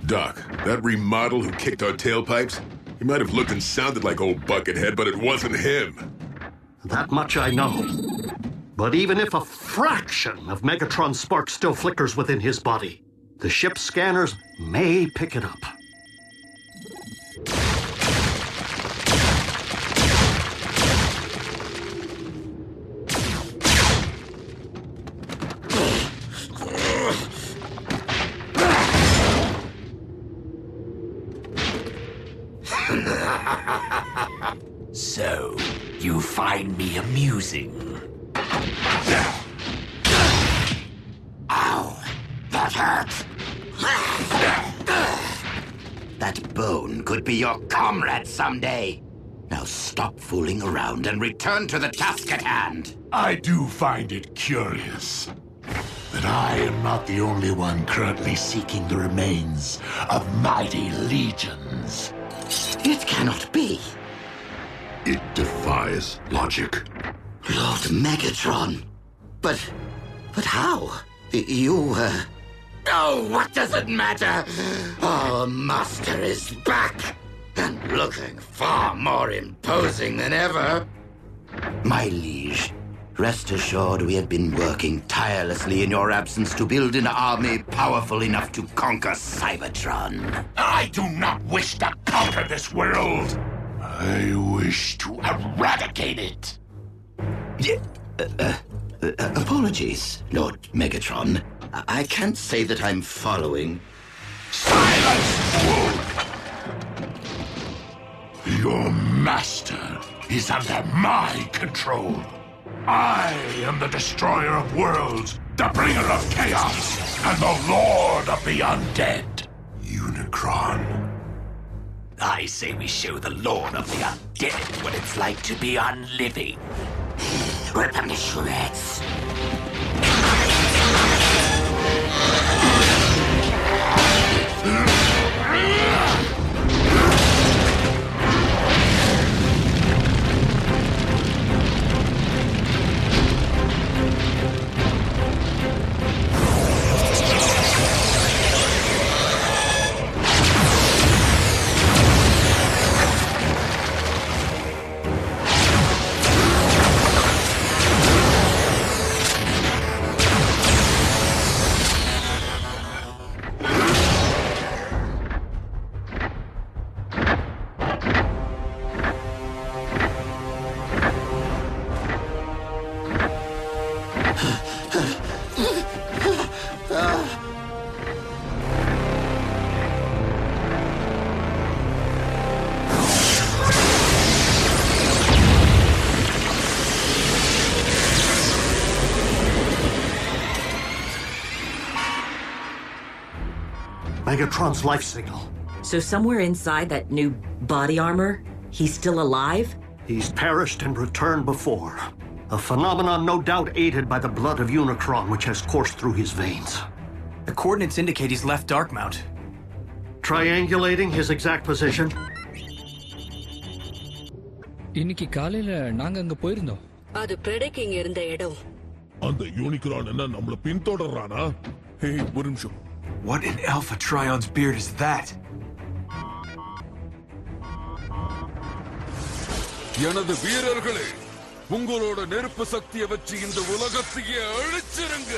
Doc, that remodel who kicked our tailpipes, he might have looked and sounded like old Buckethead, but it wasn't him. That much I know. But even if a fraction of Megatron's spark still flickers within his body, the ship's scanners may pick it up. So, you find me amusing? Ow! That hurts! That bone could be your comrade someday. Now stop fooling around and return to the task at hand. I do find it curious that I am not the only one currently seeking the remains of mighty legions. It cannot be. It defies logic. Lord Megatron. But how? Oh, what does it matter? Our master is back, and looking far more imposing than ever. My liege, Rest assured, we have been working tirelessly in your absence to build an army powerful enough to conquer Cybertron. I do not wish to conquer this world. I wish to eradicate it. Apologies, Lord Megatron. I can't say that I'm following. Silence, fool! Your master is under my control. I am the destroyer of worlds, the bringer of chaos, and the lord of the undead. Unicron. I say we show the lord of the undead what it's like to be unliving. Rip him to shreds. Megatron's life signal. So somewhere inside that new body armor, he's still alive? He's perished and returned before. A phenomenon no doubt aided by the blood of Unicron, which has coursed through his veins. The coordinates indicate he's left Darkmount. Triangulating his exact position. இன்னைக்கு காலையில நாங்க அங்க போயிருந்தோம். அது பிரெடிக்கிங் இருந்த இடம். அந்த Unicron என்ன நம்மள பின்தொடர்றானா? ஹே, ஒரு நிமிஷம். What in Alpha Trion's beard is that? எனது வீரர்களே, உங்களோட நெருப்பு சக்தியை வச்சு இந்த உலகத்தையே அழிச்சிருங்க.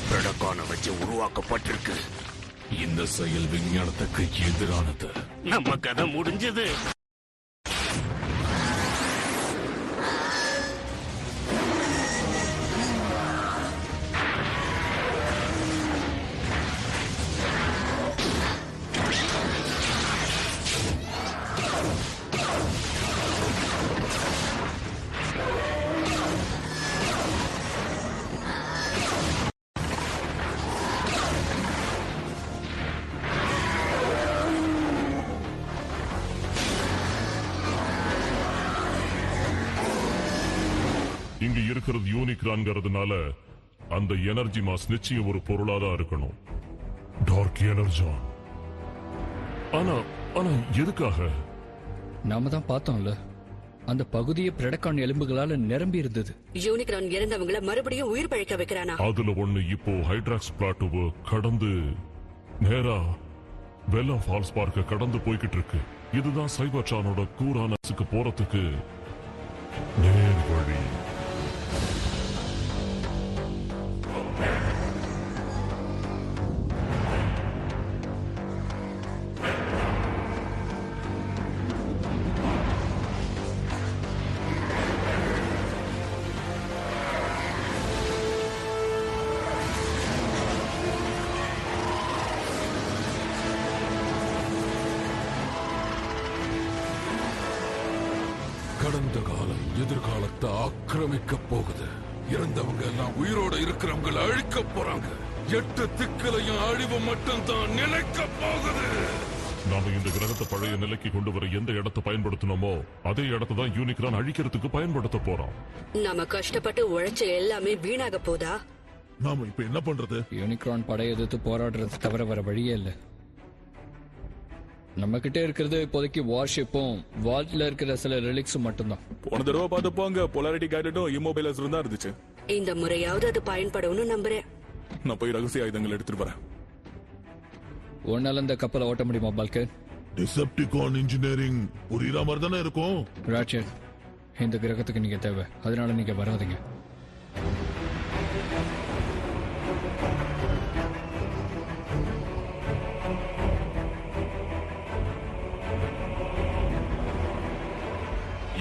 பிரடகான வச்சு உருவாக்கப்பட்டிருக்கு. இந்த செயல் விஞ்ஞானத்துக்கு எதிரானது. நம்ம கதை முடிஞ்சது. இங்க இருக்கிறது யூனிக்ரான்ங்கிறதுனால அந்த எனர்ஜி மாஸ் நிச்சயம் ஒரு பொருளாதான் இருக்கணும். டார்க் எனர்ஜான். ஆனா எதுக்காக? நாம தான் பார்த்தோம்ல, அந்த பகுதியை பிரடக்கான் எலும்புகளால நிரம்பி இருந்தது. யூனிக்ரான் இறந்தவங்களை மறுபடியும் உயிர் பழைக்க வைக்கிறானா? அதுல ஒண்ணு இப்போ ஹைட்ராக்ஸ் பிளாட்டோவை கடந்து நேரா வெல்லம் ஃபால்ஸ் பார்க்க கடந்து போய்கிட்டு இருக்கு. இதுதான் சைபர்ட்ரானோட கூரானஸுக்கு போறதுக்கு நேர் வழி. கடந்த காலம் எதிர்காலத்தை ஆக்கிரமிக்க போகுது. இறந்தவங்க எல்லாம் உயிரோட இருக்கிறவங்களை அழிக்க போறாங்க. 8 திக்களையும் அழிவு மட்டும் தான் நிலைக்க போகுது. நாம இந்த கிரகத்தை பழைய நிலைக்கு கொண்டு வர எந்த இடத்தை பயன்படுத்தணுமோ அதே இடத்தை தான் யூனிக்ரான் அழிக்கிறதுக்கு பயன்படுத்த போறோம். நாம கஷ்டப்பட்டு உழைச்ச எல்லாமே வீணாக போதா? நாம இப்ப என்ன பண்றது? யூனிக்ரான் படையை எதிர்த்து போராடுறது தவிர வர வழியே இல்ல. நம்ம கிட்ட இருக்கிறது இப்போதைக்கு வார்ஷிப்பும் வால்ட்ல இருக்கிற சில ரிலிக்ஸும் மட்டும்தான். போன தடவை பார்த்தப்போ அங்க பொலாரிட்டி கைடடும் இம்மோபிலைசரும் தான் இருந்துச்சு. இந்த முறையாவது அது பயன்படும்னு நம்புறேன். நான் போய் ரகசிய ஆயுதங்கள் எடுத்துட்டு வரேன். ஒன்னால இந்த கப்பலை ஓட்ட முடியுமா பல்கர்? டிசெப்டிகான் இன்ஜினியரிங் புரியுற மாதிரி தானே இருக்கும். ராட்சட், இந்த கிரகத்துக்கு நீங்க தேவை, அதனால நீங்க வராதீங்க.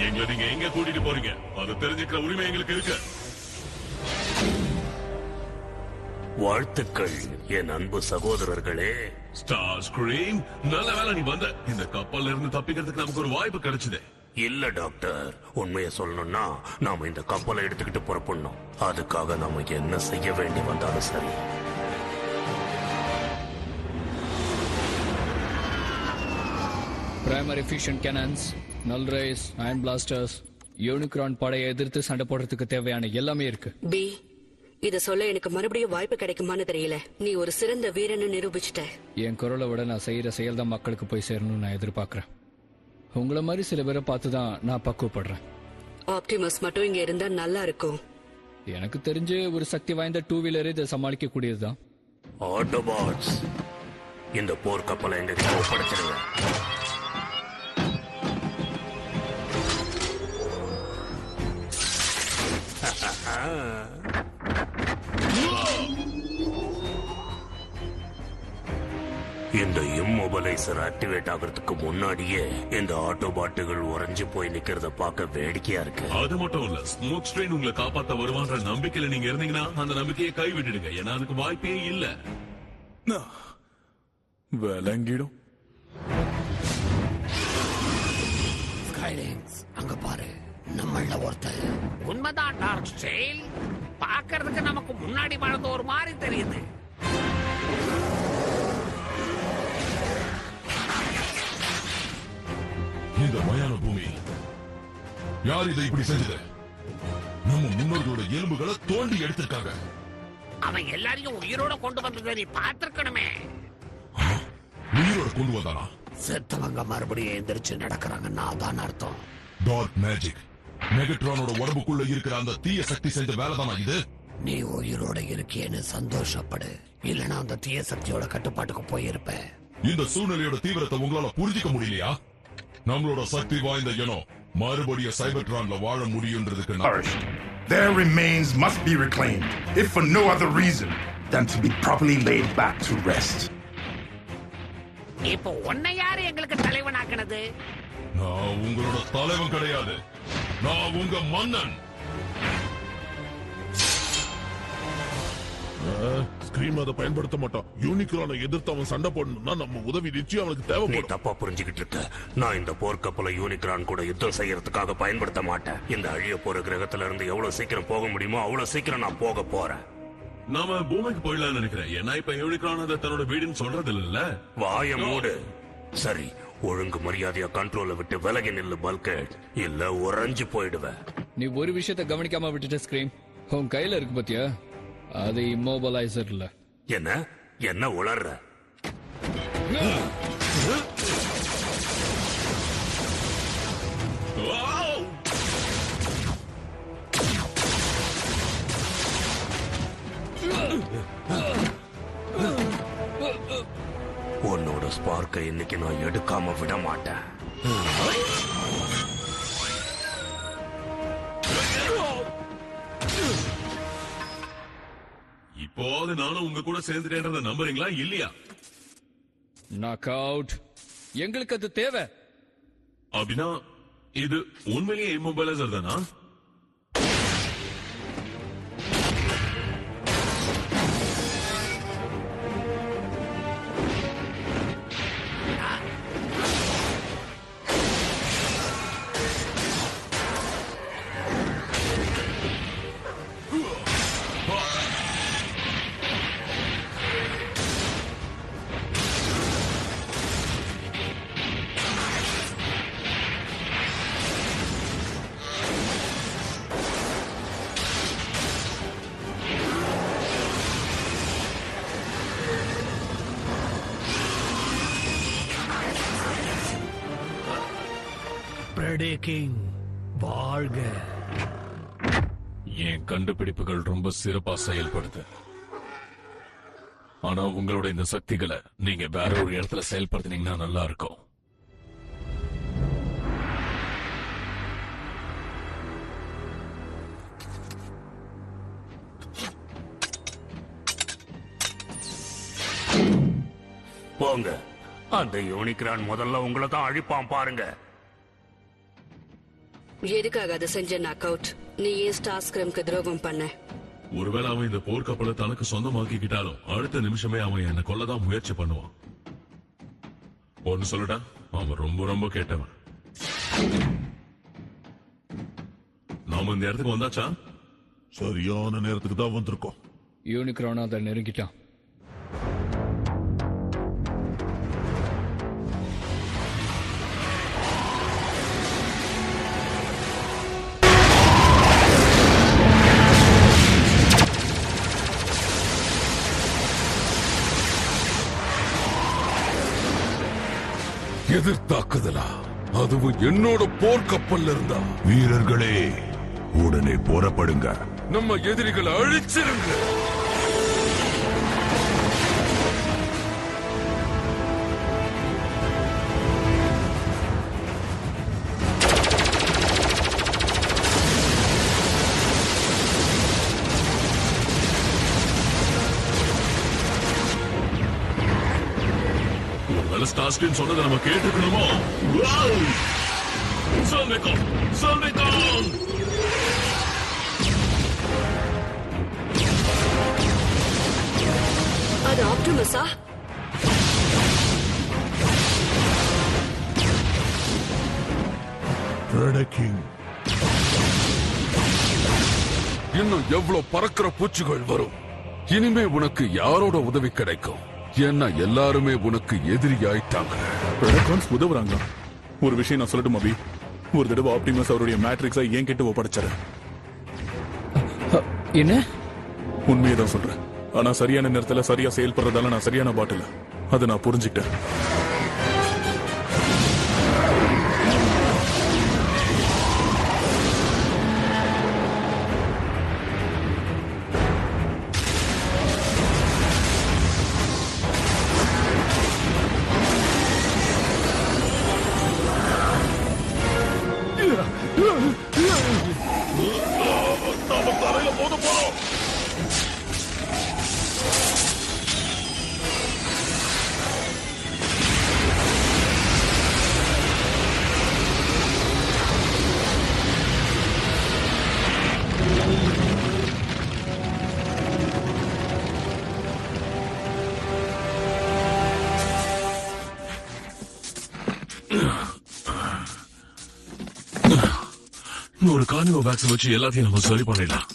எங்களை நீங்க எங்க கூட்டிட்டு போறீங்க அதை தெரிஞ்சுக்கிற உரிமை எங்களுக்கு இருக்கு. வாழ்த்துக்கள் என் அன்பு சகோதரர்களே. ஸ்டார் ஸ்கிரீம், நல்ல வேளை நீ வந்த. இந்த கப்பல்ல இருந்து தப்பிக்கிறதுக்கு நமக்கு ஒரு வாய்ப்பு கிடைச்சது. இல்ல டாக்டர், உண்மையை சொல்லணும்னா நாம இந்த கப்பலை எடுத்துக்கிட்டு புறப்படணும். அதுக்காக நாம என்ன செய்ய வேண்டி வந்தாலும் சரி. பிரைமரி ஃபியூஷன் கேனன்ஸ், நல் ரேஸ், அயன் பிளாஸ்டர்ஸ், யூனிக்ரான் படையை எதிர்த்து சண்டை போடுறதுக்கு தேவையான எல்லாமே இருக்கு. பி, இத சொல்ல எனக்கு மறுபடியும் வாய்ப்பு கிடைக்குமான்னு தெரியல. நீ ஒரு சிறந்த வீரன்னு நிரூபிச்சிட்ட. என் குரலை விட நான் செய்யற செயல் தான் மக்களுக்கு போய் சேரணும்னு நான் எதிர்பார்க்கிறேன். உங்களை மாதிரி சில பேரை பார்த்து தான் நான் பக்குவப்படுறேன். ஆப்டிமஸ் மட்டும் இங்க இருந்தா நல்லா இருக்கும். எனக்கு தெரிஞ்சு ஒரு சக்தி வாய்ந்த 2 வீலரை இதை சமாளிக்க கூடியதுதான். ஆட்டோபாட்ஸ், இந்த போர் கப்பலை எங்க ஒப்படைச்சிருங்க. இந்த இம்மொபைலைசர் ஆக்டிவேட் ஆகிறதுக்கு முன்னாடியே இந்த ஆட்டோபாட்டுகள் உறைஞ்சு போய் நிக்கிறத பார்க்க வேடிக்கையா இருக்கு. அது மட்டும் இல்ல, ஸ்மோக் ஸ்ட்ரெயின் உங்களை காப்பாத்த வருவான்ற நம்பிக்கையில நீங்க இருந்தீங்கன்னா அந்த நம்பிக்கையை கை விட்டுடுங்க. ஏன்னா அதுக்கு வாய்ப்பே இல்ல. விளங்கிடும். ஸ்கைலிங்ஸ், அங்க பாரு, நம்மள ஒருத்தர். உண்மைதான் டார்க் ஸ்டைல், பாக்குறதுக்கு நமக்கு முன்னாடி வளர்ந்த ஒரு மாதிரி தெரியுது. இந்த மயான பூமி யார் இதை இப்படி செஞ்சது? நம்ம முன்னோர்களோட எலும்புகளை தோண்டி எடுத்திருக்காங்க. அவன் எல்லாரையும் உயிரோட கொண்டு வந்ததை நீ பார்த்திருக்கணுமே. உயிரோட கொண்டு வந்தானா? செத்தவங்க மறுபடியும் எந்திரிச்சு நடக்கிறாங்கன்னா அதான் அர்த்தம். Dark magic. மெகட்ரானோட உடம்புக்குள்ள இருக்கிற அந்த தீய சக்தி செஞ்ச வேலைதானா இது? நீ உயிரோட இருக்கேன்னு சந்தோஷப்படு, இல்லனா அந்த தீய சக்தியோட கட்டுப்பாட்டுக்கு போயிருப்ப. இந்த சூழ்நிலையோட தீவிரத்தை உங்களால புரிஞ்சிக்க முடியலையா? நம்மளோட சக்தி வாய்ந்த இனம் மறுபடியும் சைபர்ட்ரான்ல வாழ முடியுன்றதுக்கு their remains must be reclaimed, if for no other reason than to be properly laid back to rest. இப்போ உன்னை யாரு எங்களுக்கு தலைவனாக்குனது? நான் உங்களோட தலைவன் கிடையாது, நான் உங்க மன்னன். ஸ்கிரீம் அதை பயன்படுத்த மாட்டான். யூனிக்ரானை எதிர்த்து அவன் சண்டை போடணும்னா நம்ம உதவி நிச்சயம் அவனுக்கு தேவைப்படும். நீ தப்பா புரிஞ்சுக்கிட்டு இருக்க. நான் இந்த போர்க்கப்பலை யூனிக்ரான் கூட யுத்தம் செய்யறதுக்காக பயன்படுத்த மாட்டேன். இந்த அழிய போற கிரகத்துல இருந்து எவ்வளவு சீக்கிரம் போக முடியுமோ அவ்வளவு சீக்கிரம் நான் போக போறேன். நாம பூமிக்கு போயிடலாம்னு நினைக்கிறேன். ஏன்னா இப்ப யூனிக்ரான் அதை தன்னோட வீடுன்னு சொல்றது இல்ல. வாய மூடு. சரி, ஒழுங்கு மரியாதையா கண்ட்ரோல விட்டு விலகி நில்லு பல்கட், இல்ல உறைஞ்சு போயிடுவேன். நீ ஒரு விஷயத்தை கவனிக்காம விட்டுட்ட ஸ்கிரீம். உன் கையில இருக்கு பாத்தியா, அது இம்மோபலைசர் இல்ல. என்ன என்ன உளர்ற? உன்னோட ஸ்பார்க்கை இன்னைக்கு நான் எடுக்காம விட மாட்டேன். இப்போது நானும் உங்க கூட சேர்ந்துட்டேன்றத நம்புறீங்களா இல்லையா? Knock out. எங்களுக்கு அது தேவை. அப்படின்னா இது உண்மையிலேயே இம்மொபைலைசர் தானா? ஃபாரடே கிங் வாழ்க. என் கண்டுபிடிப்புகள் ரொம்ப சிறப்பா செயல்படுது. ஆனா உங்களோட இந்த சக்திகளை நீங்க வேற ஒரு இடத்துல செயல்படுத்தினீங்கன்னா நல்லா இருக்கும். போங்க, அந்த யூனிக்ரான் முதல்ல உங்களை தான் அழிப்பான் பாருங்க. எதுக்காக அதை செஞ்ச நாக் அவுட்? நீ ஏன் ஸ்டார்ஸ்கிரம்க்கு துரோகம் பண்ண? ஒருவேளை அவன் இந்த போர்க்கப்பலை தனக்கு சொந்தமாக்கிக்கிட்டாலும் அடுத்த நிமிஷமே அவன் என்ன கொல்லதான் முயற்சி பண்ணுவான். ஒன்னு சொல்லடா, அவன் ரொம்ப ரொம்ப கேட்டவன். நாம இந்த இடத்துக்கு வந்தாச்சா? சரியான நேரத்துக்கு தான் வந்திருக்கோம். யூனிக்ரான் அதை நெருங்கிட்டான். எதிர்த்தாக்குதலா? அதுவும் என்னோட போர்க்கப்பல்ல இருந்தா? வீரர்களே, உடனே புறப்படுங்க. நம்ம எதிரிகளை அழிச்சிருங்க. ஸ்டார்ஸ்கிரீம் சொன்னதை நம்ம கேட்டுக்கணுமோ? அது ஆப்டிமஸா? இன்னும் எவ்வளவு பறக்கிற பூச்சிகள் வரும்? இனிமே உனக்கு யாரோட உதவி கிடைக்கும்? ஏன்னா எல்லாருமே உனக்கு எதிரி ஆயிட்டாங்க. ப்ரெடகான்ஸ் உதவுறாங்க. ஒரு விஷயம் நான் சொல்லட்டும் அபி. ஒரு தடவை ஆப்டிமஸ் அவருடைய மேட்ரிக்ஸை ஏன் கிட்ட ஒப்படைச்சாரு. என்ன? உண்மையை தான் சொல்றேன். ஆனா சரியான நேரத்துல சரியா செயல்படுறதால நான் சரியான பாட்டில் அதை நான் புரிஞ்சுக்கிட்டேன். ஒரு கார்னிவோ வேக்ஸ் வச்சு எல்லாத்தையும் நம்ம சரி பண்ணிடலாம்.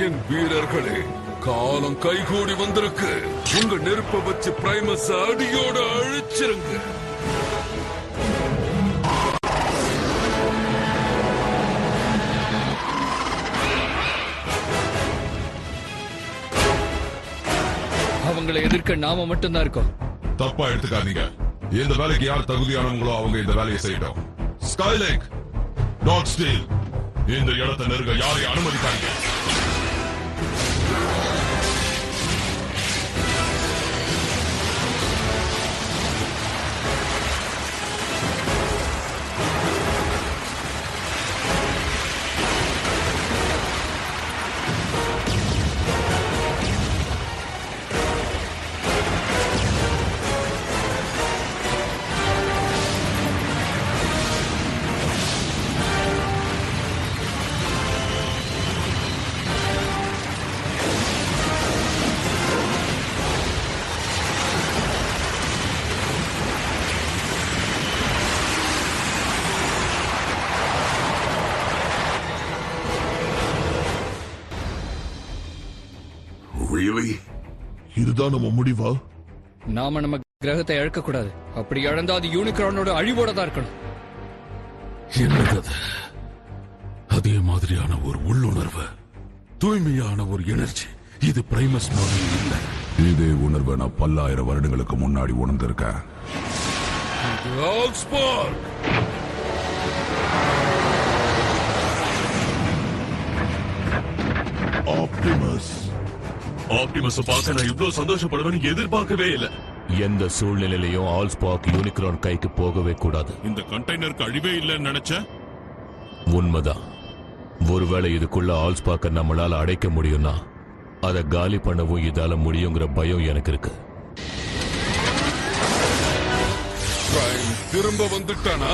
என் வீரர்களே, காலம் கைகூடி வந்திருக்கு. உங்க நெருப்ப வச்சு பிரைமஸ் அடியோட அழிச்சிருங்க. அவங்களை எதிர்க்க நாம மட்டும்தான் இருக்கோம். தப்பா எடுத்துக்காதீங்க. இந்த வேலைக்கு யார் தகுதியானவங்களோ அவங்க இந்த வேலையை செய்யட்டும். ஸ்கைலேக், டாக் ஸ்டீல், இந்த இடத்தை நெருங்க யாரையும் அனுமதிக்காங்க. Really? இதுதான் நம்ம முடிவா? நாம நம்ம கிரகத்தை இழக்க கூடாது. அப்படி இழந்தா அது யூனிக்ரானோட அழிவோட தான் இருக்கணும். என்னது? அதே மாதிரியான ஒரு உள்ளுணர்வு, தூய்மையான ஒரு எனர்ஜி. இது பிரைமஸ் மாதிரி இல்ல. இதே உணர்வை நான் பல்லாயிரம் வருடங்களுக்கு முன்னாடி உணர்ந்திருக்கேன். ஆப்டிமஸ் பார்க்க நான் இவ்வளவு சந்தோஷப்படுவேன்னு எதிர்பார்க்கவே இல்ல. எந்த சூழ்நிலையிலையும் ஆல்ஸ்பார்க் யூனிக்ரான் கைக்கு போகவே கூடாது. இந்த கண்டெய்னருக்கு அழிவே இல்லைன்னு நினைச்ச உண்மைதான். ஒருவேளை இதுக்குள்ள ஆல்ஸ்பார்க்க நம்மளால அடைக்க முடியும்னா அதை காலி பண்ணவும் இதால முடியுங்கிற பயம் எனக்கு இருக்கு. திரும்ப வந்துட்டானா?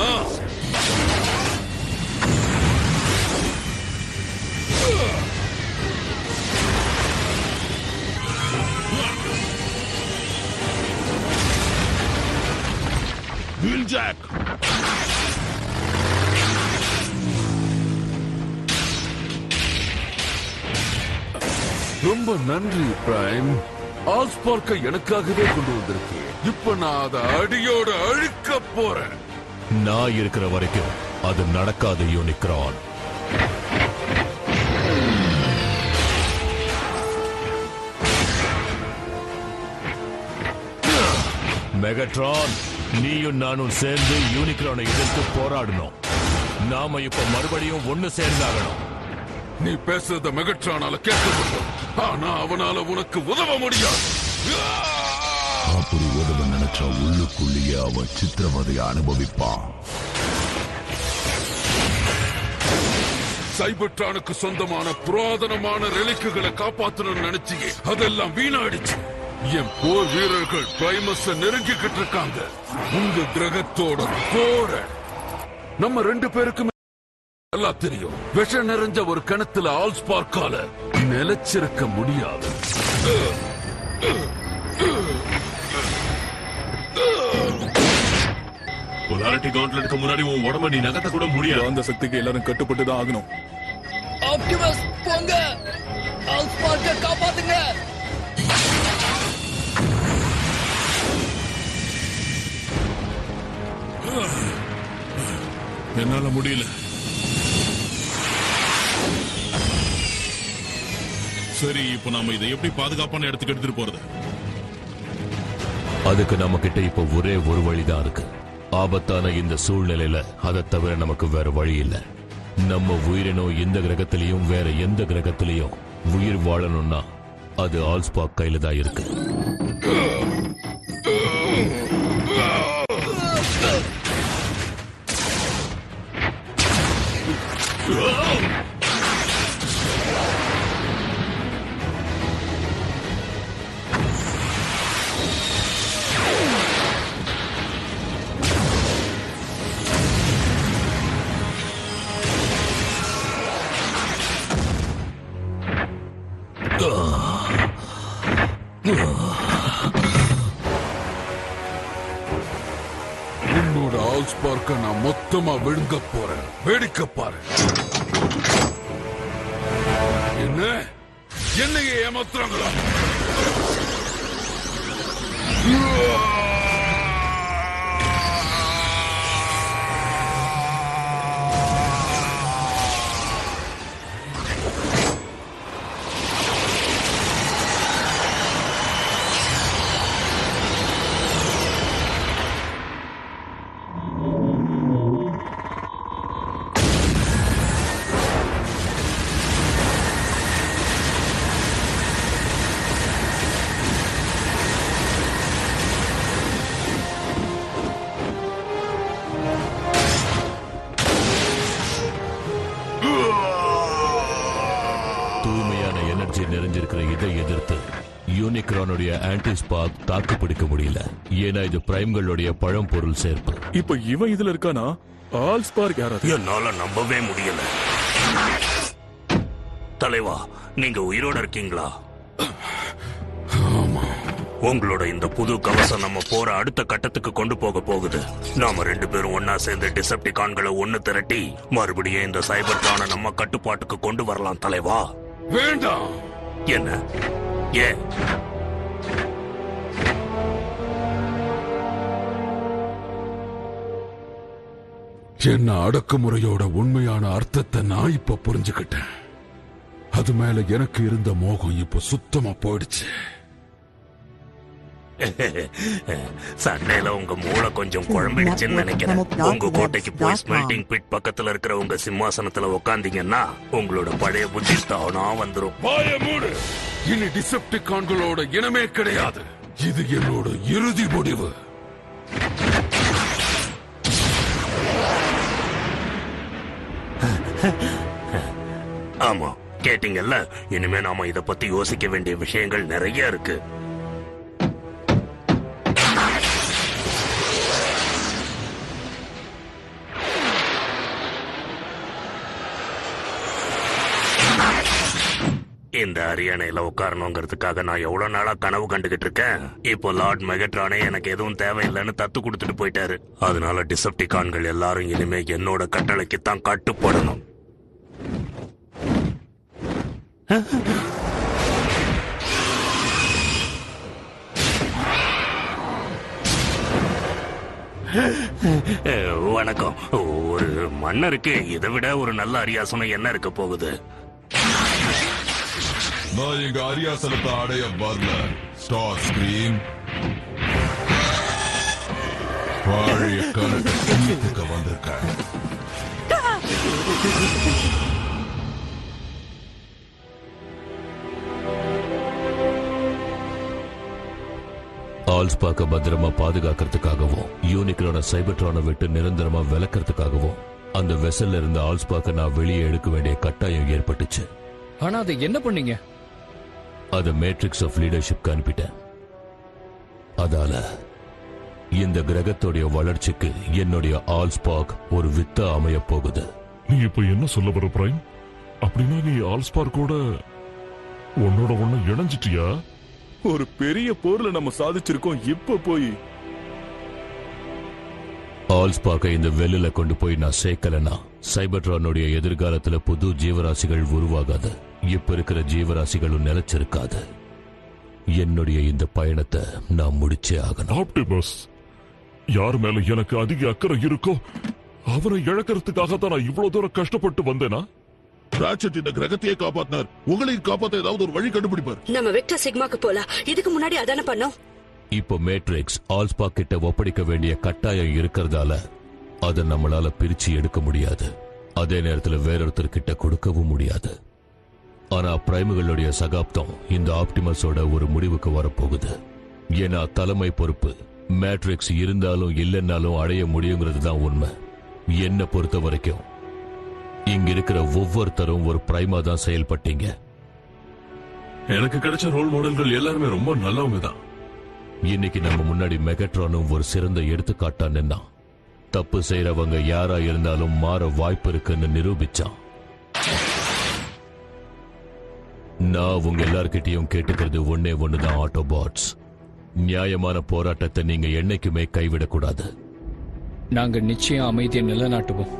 Wheeljack! ரொம்ப நன்றி பிரைம். ஆல்ஸ்பார்க்கை எனக்காகவே கொண்டு வந்திருக்கேன். இப்ப நான் அதை அடியோட அழிக்க போறேன். நான் இருக்கிற வரைக்கும் அது நடக்காது யூனிக்ரான். மெகட்ரான், நீயும் நானும் சேர்ந்து யூனிக்ரானை எதிர்த்து போராடணும். நாம இப்ப மறுபடியும் ஒண்ணு சேர்ந்தாகணும். நீ பேசுறத மெகட்ரானால கேட்க முடியும், ஆனா அவனால உனக்கு உதவ முடியாது. அப்படி உதவ நினைச்சா உள்ளுக்குள்ளேயே அவன் சித்திரவதையை அனுபவிப்பான். சைபர்ட்ரானுக்கு சொந்தமான புராதனமான ரெலிக்குகளை காப்பாற்றணும்னு நினைச்சியே அதெல்லாம் வீணாயிடுச்சு. என் போர் வீரர்கள் பிரைமஸ நெருங்கிக்கிட்டு இருக்காங்க. உங்க கிரகத்தோட போர நம்ம 2 பேருக்குமே நல்லா தெரியும். விஷம் நிறைஞ்ச ஒரு கிணத்துல ஆல்ஸ்பார்க்கால நிலைச்சிருக்க முடியாது. பொலாரிட்டி கவுண்ட்லருக்கு முன்னாடி உன் உடம்ப நீ நகர்த்த கூட முடியாது. அந்த சக்திக்கு எல்லாரும் கட்டுப்பட்டு தான் ஆகணும். ஆப்டிமஸ் போங்க, ஆல்ஸ்பார்க்கை காப்பாத்துங்க. என்னால முடியல. சரி, இப்ப நாம இதை எப்படி பாதுகாப்பான இடத்துக்கு எடுத்துட்டு போறது? அதுக்கு நம்ம கிட்ட இப்ப ஒரே ஒரு வழிதான் இருக்கு. ஆபத்தான இந்த சூழ்நிலையில அதை தவிர நமக்கு வேற வழி இல்லை. நம்ம உயிரினம் இந்த கிரகத்திலையும் வேற எந்த கிரகத்திலையும் உயிர் வாழணும்னா அது ஆல்ஸ்பார்க் கையில தான் இருக்கு. உன்னோட ஆல்ஸ்பார்க்க நான் மொத்தமா விழுங்க போறேன். வேடிக்கை பாரு. என்னையே ஏமாத்துறாங்களா? நிறைஞ்சிருக்கிற இதை எதிர்த்து யூனிக்ரானுடைய ஆன்டிஸ்பார்க் தாக்கு பிடிக்க முடியல. ஏன்னா இது பிரைம்களுடைய பழம்பொருள் சேர்ப்பு. இப்ப இவன் இதுல இருக்கானா? ஆல்ஸ்பார்க் யாராவது? என்னால நம்பவே முடியல. தலைவா, நீங்க உயிரோட இருக்கீங்களா? உங்களோட இந்த புது கவசம் நம்ம போற அடுத்த கட்டத்துக்கு கொண்டு போக போகுது. நாம 2 பேரும் ஒன்னா சேர்ந்து டிசெப்டிகான்களை ஒண்ணு திரட்டி மறுபடியும் இந்த சைபர்ட்ரானை நம்ம கட்டுப்பாட்டுக்கு கொண்டு வரலாம் தலைவா. வேண்டாம். என்ன ஏன் என்ன அடக்குமுறையோட உண்மையான அர்த்தத்தை நான் இப்ப புரிஞ்சுக்கிட்டேன். அது மேல எனக்கு இருந்த மோகம் இப்ப சுத்தமா போயிடுச்சு. சண்டையில உங்க மூளை கொஞ்சம் குழம்பிடுச்சுன்னு நினைக்கிறேன். உங்க கோட்டைக்கு போய் ஸ்மெல்டிங் பிட் பக்கத்துல இருக்கிற உங்க சிம்மாசனத்துல உட்காந்தீங்கன்னா உங்களோட பழைய புத்தி தானா வந்துரும். வாய மூடு. இனி டிசெப்டிகான்களோட இனமே கிடையாது. இது என்னோட இறுதி முடிவு. ஆமா, கேட்டீங்கல்ல. இனிமே நாம இத பத்தி யோசிக்க வேண்டிய விஷயங்கள் நிறைய இருக்கு. இந்த அரியணையில உட்காரணுங்கிறதுக்காக நான் எவ்வளவு நாளா கனவு கண்டுகிட்டு இருக்கேன். இப்போ லார்ட் மெகட்ரானே எனக்கு எதுவும் தேவையில்லைன்னு தத்து கொடுத்துட்டு போயிட்டாரு. அதனால டிசெப்டிகான்கள் எல்லாரும் இனிமே என்னோட கட்டளைக்கு தான் கட்டுப்படணும். வணக்கம். ஒரு மன்னருக்கு இதை விட ஒரு நல்ல அரியாசனம் என்ன இருக்க போகுது? நான் எங்க அரியாசனத்தை அடைய வரல. ஸ்டார் ஸ்கிரீம் பழைய கணக்கு வந்திருக்கேன். ஆல்ஸ்பாக்க பத்திரமா பாதுகாக்கிறதுக்காகவும் யூனிக்ரான சைபர்ட்ரானை விட்டு நிரந்தரமா விலக்கிறதுக்காகவும் அந்த வெசல்ல இருந்த ஆல்ஸ்பாக்க நான் வெளியே எடுக்க வேண்டிய கட்டாயம் ஏற்பட்டுச்சு. ஆனா அதை என்ன பண்ணீங்க? அதை மேட்ரிக்ஸ் ஆஃப் லீடர்ஷிப் அனுப்பிட்டேன். அதால இந்த கிரகத்துடைய வளர்ச்சிக்கு என்னுடைய ஆல்ஸ்பாக் ஒரு வித்தா அமைய போகுது. நீ இப்ப என்ன சொல்ல வர பிரைம்? அப்படின்னா நீ ஆல்ஸ்பார்க்கோட உன்னோட ஒண்ணு இணைஞ்சிட்டியா? ஒரு பெரிய போர்ல நம்ம சாதிச்சிருக்கோம். இப்ப போய் ஆல்ஸ்பாக்கை இந்த வெல்லுல கொண்டு போய் நான் சேர்க்கலனா சைபர்ட்ரானுடைய எதிர்காலத்துல புது ஜீவராசிகள் உருவாகாது. இப்ப இருக்கிற ஜீவராசிகளும் நிலைச்சிருக்காது. என்னுடைய இந்த பயணத்தை நான் முடிச்சே ஆகணும். ஆப்டிமஸ், யார் மேல எனக்கு அதிக அக்கறை இருக்கோ அவரை இழக்கிறதுக்காக தான் நான் இவ்வளவு தூரம் கஷ்டப்பட்டு வந்தேனா? ராட்சட் இந்த கிரகத்தையே காப்பாத்தினார். உங்களையும் காப்பாத்த ஏதாவது ஒரு வழி கண்டுபிடிப்பார். நம்ம வெக்டர் சிக்மாக்கு போலாம். இதுக்கு முன்னாடி அதான பண்ணோம். இப்போ மேட்ரிக்ஸ் ஆல்ஸ்பாக் கிட்ட ஒப்படைக்க வேண்டிய கட்டாயம் இருக்கிறதால அதை நம்மளால பிரிச்சு எடுக்க முடியாது. அதே நேரத்தில் வேறொருத்தர் கிட்ட கொடுக்கவும் முடியாது. ஆனா பிரைமுகளுடைய சகாப்தம் இந்த ஆப்டிமஸோட ஒரு முடிவுக்கு வரப்போகுது. ஏன்னா தலைமை பொறுப்பு மேட்ரிக்ஸ் இருந்தாலும் இல்லைன்னாலும் அடைய முடியுங்கிறது தான் உண்மை. என்ன பொறுத்த வரைக்கும் இங்க இருக்கிற ஒவ்வொருத்தரும் ஒரு பிரைமா தான் செயல்பட்டீங்க. எனக்கு கிடைச்ச ரோல் மாடல்கள் எல்லாருமே ரொம்ப நல்லவங்க தான். இன்னைக்கு நம்ம முன்னாடி மெகட்ரானும் ஒரு சிறந்த எடுத்துக்காட்டா நின்னா. தப்பு செய்யறவங்க யாரா இருந்தாலும் மாற வாய்ப்பு இருக்குன்னு நிரூபிச்சான். நான் உங்க எல்லார்கிட்டையும் கேட்டுக்கிறது ஒன்னே ஒண்ணுதான் ஆட்டோபாட்ஸ். நியாயமான போராட்டத்தை நீங்க என்னைக்குமே கைவிடக்கூடாது. நாங்க நிச்சயம் அமைதியை நிலைநாட்டுவோம்.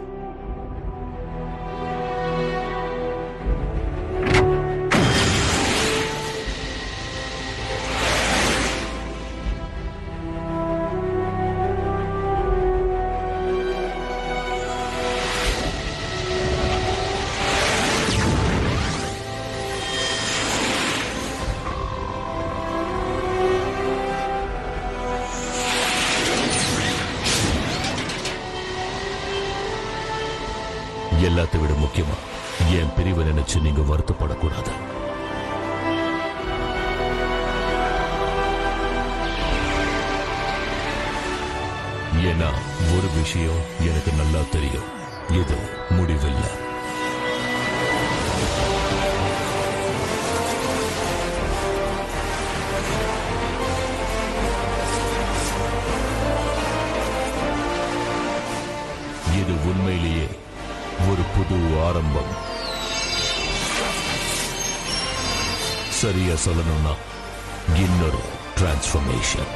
எல்லாத்தை விட முக்கியமா என் பிரிவை நினைச்சு நீங்க வருத்தப்படக்கூடாது. ஏன்னா ஒரு விஷயம் எனக்கு நல்லா தெரியும், இது முடிவில்லை. இது உண்மையிலேயே ஒரு புது ஆரம்பம். சரியா சொல்லணும்னா இன்னொரு டிரான்ஸ்ஃபர்மேஷன்.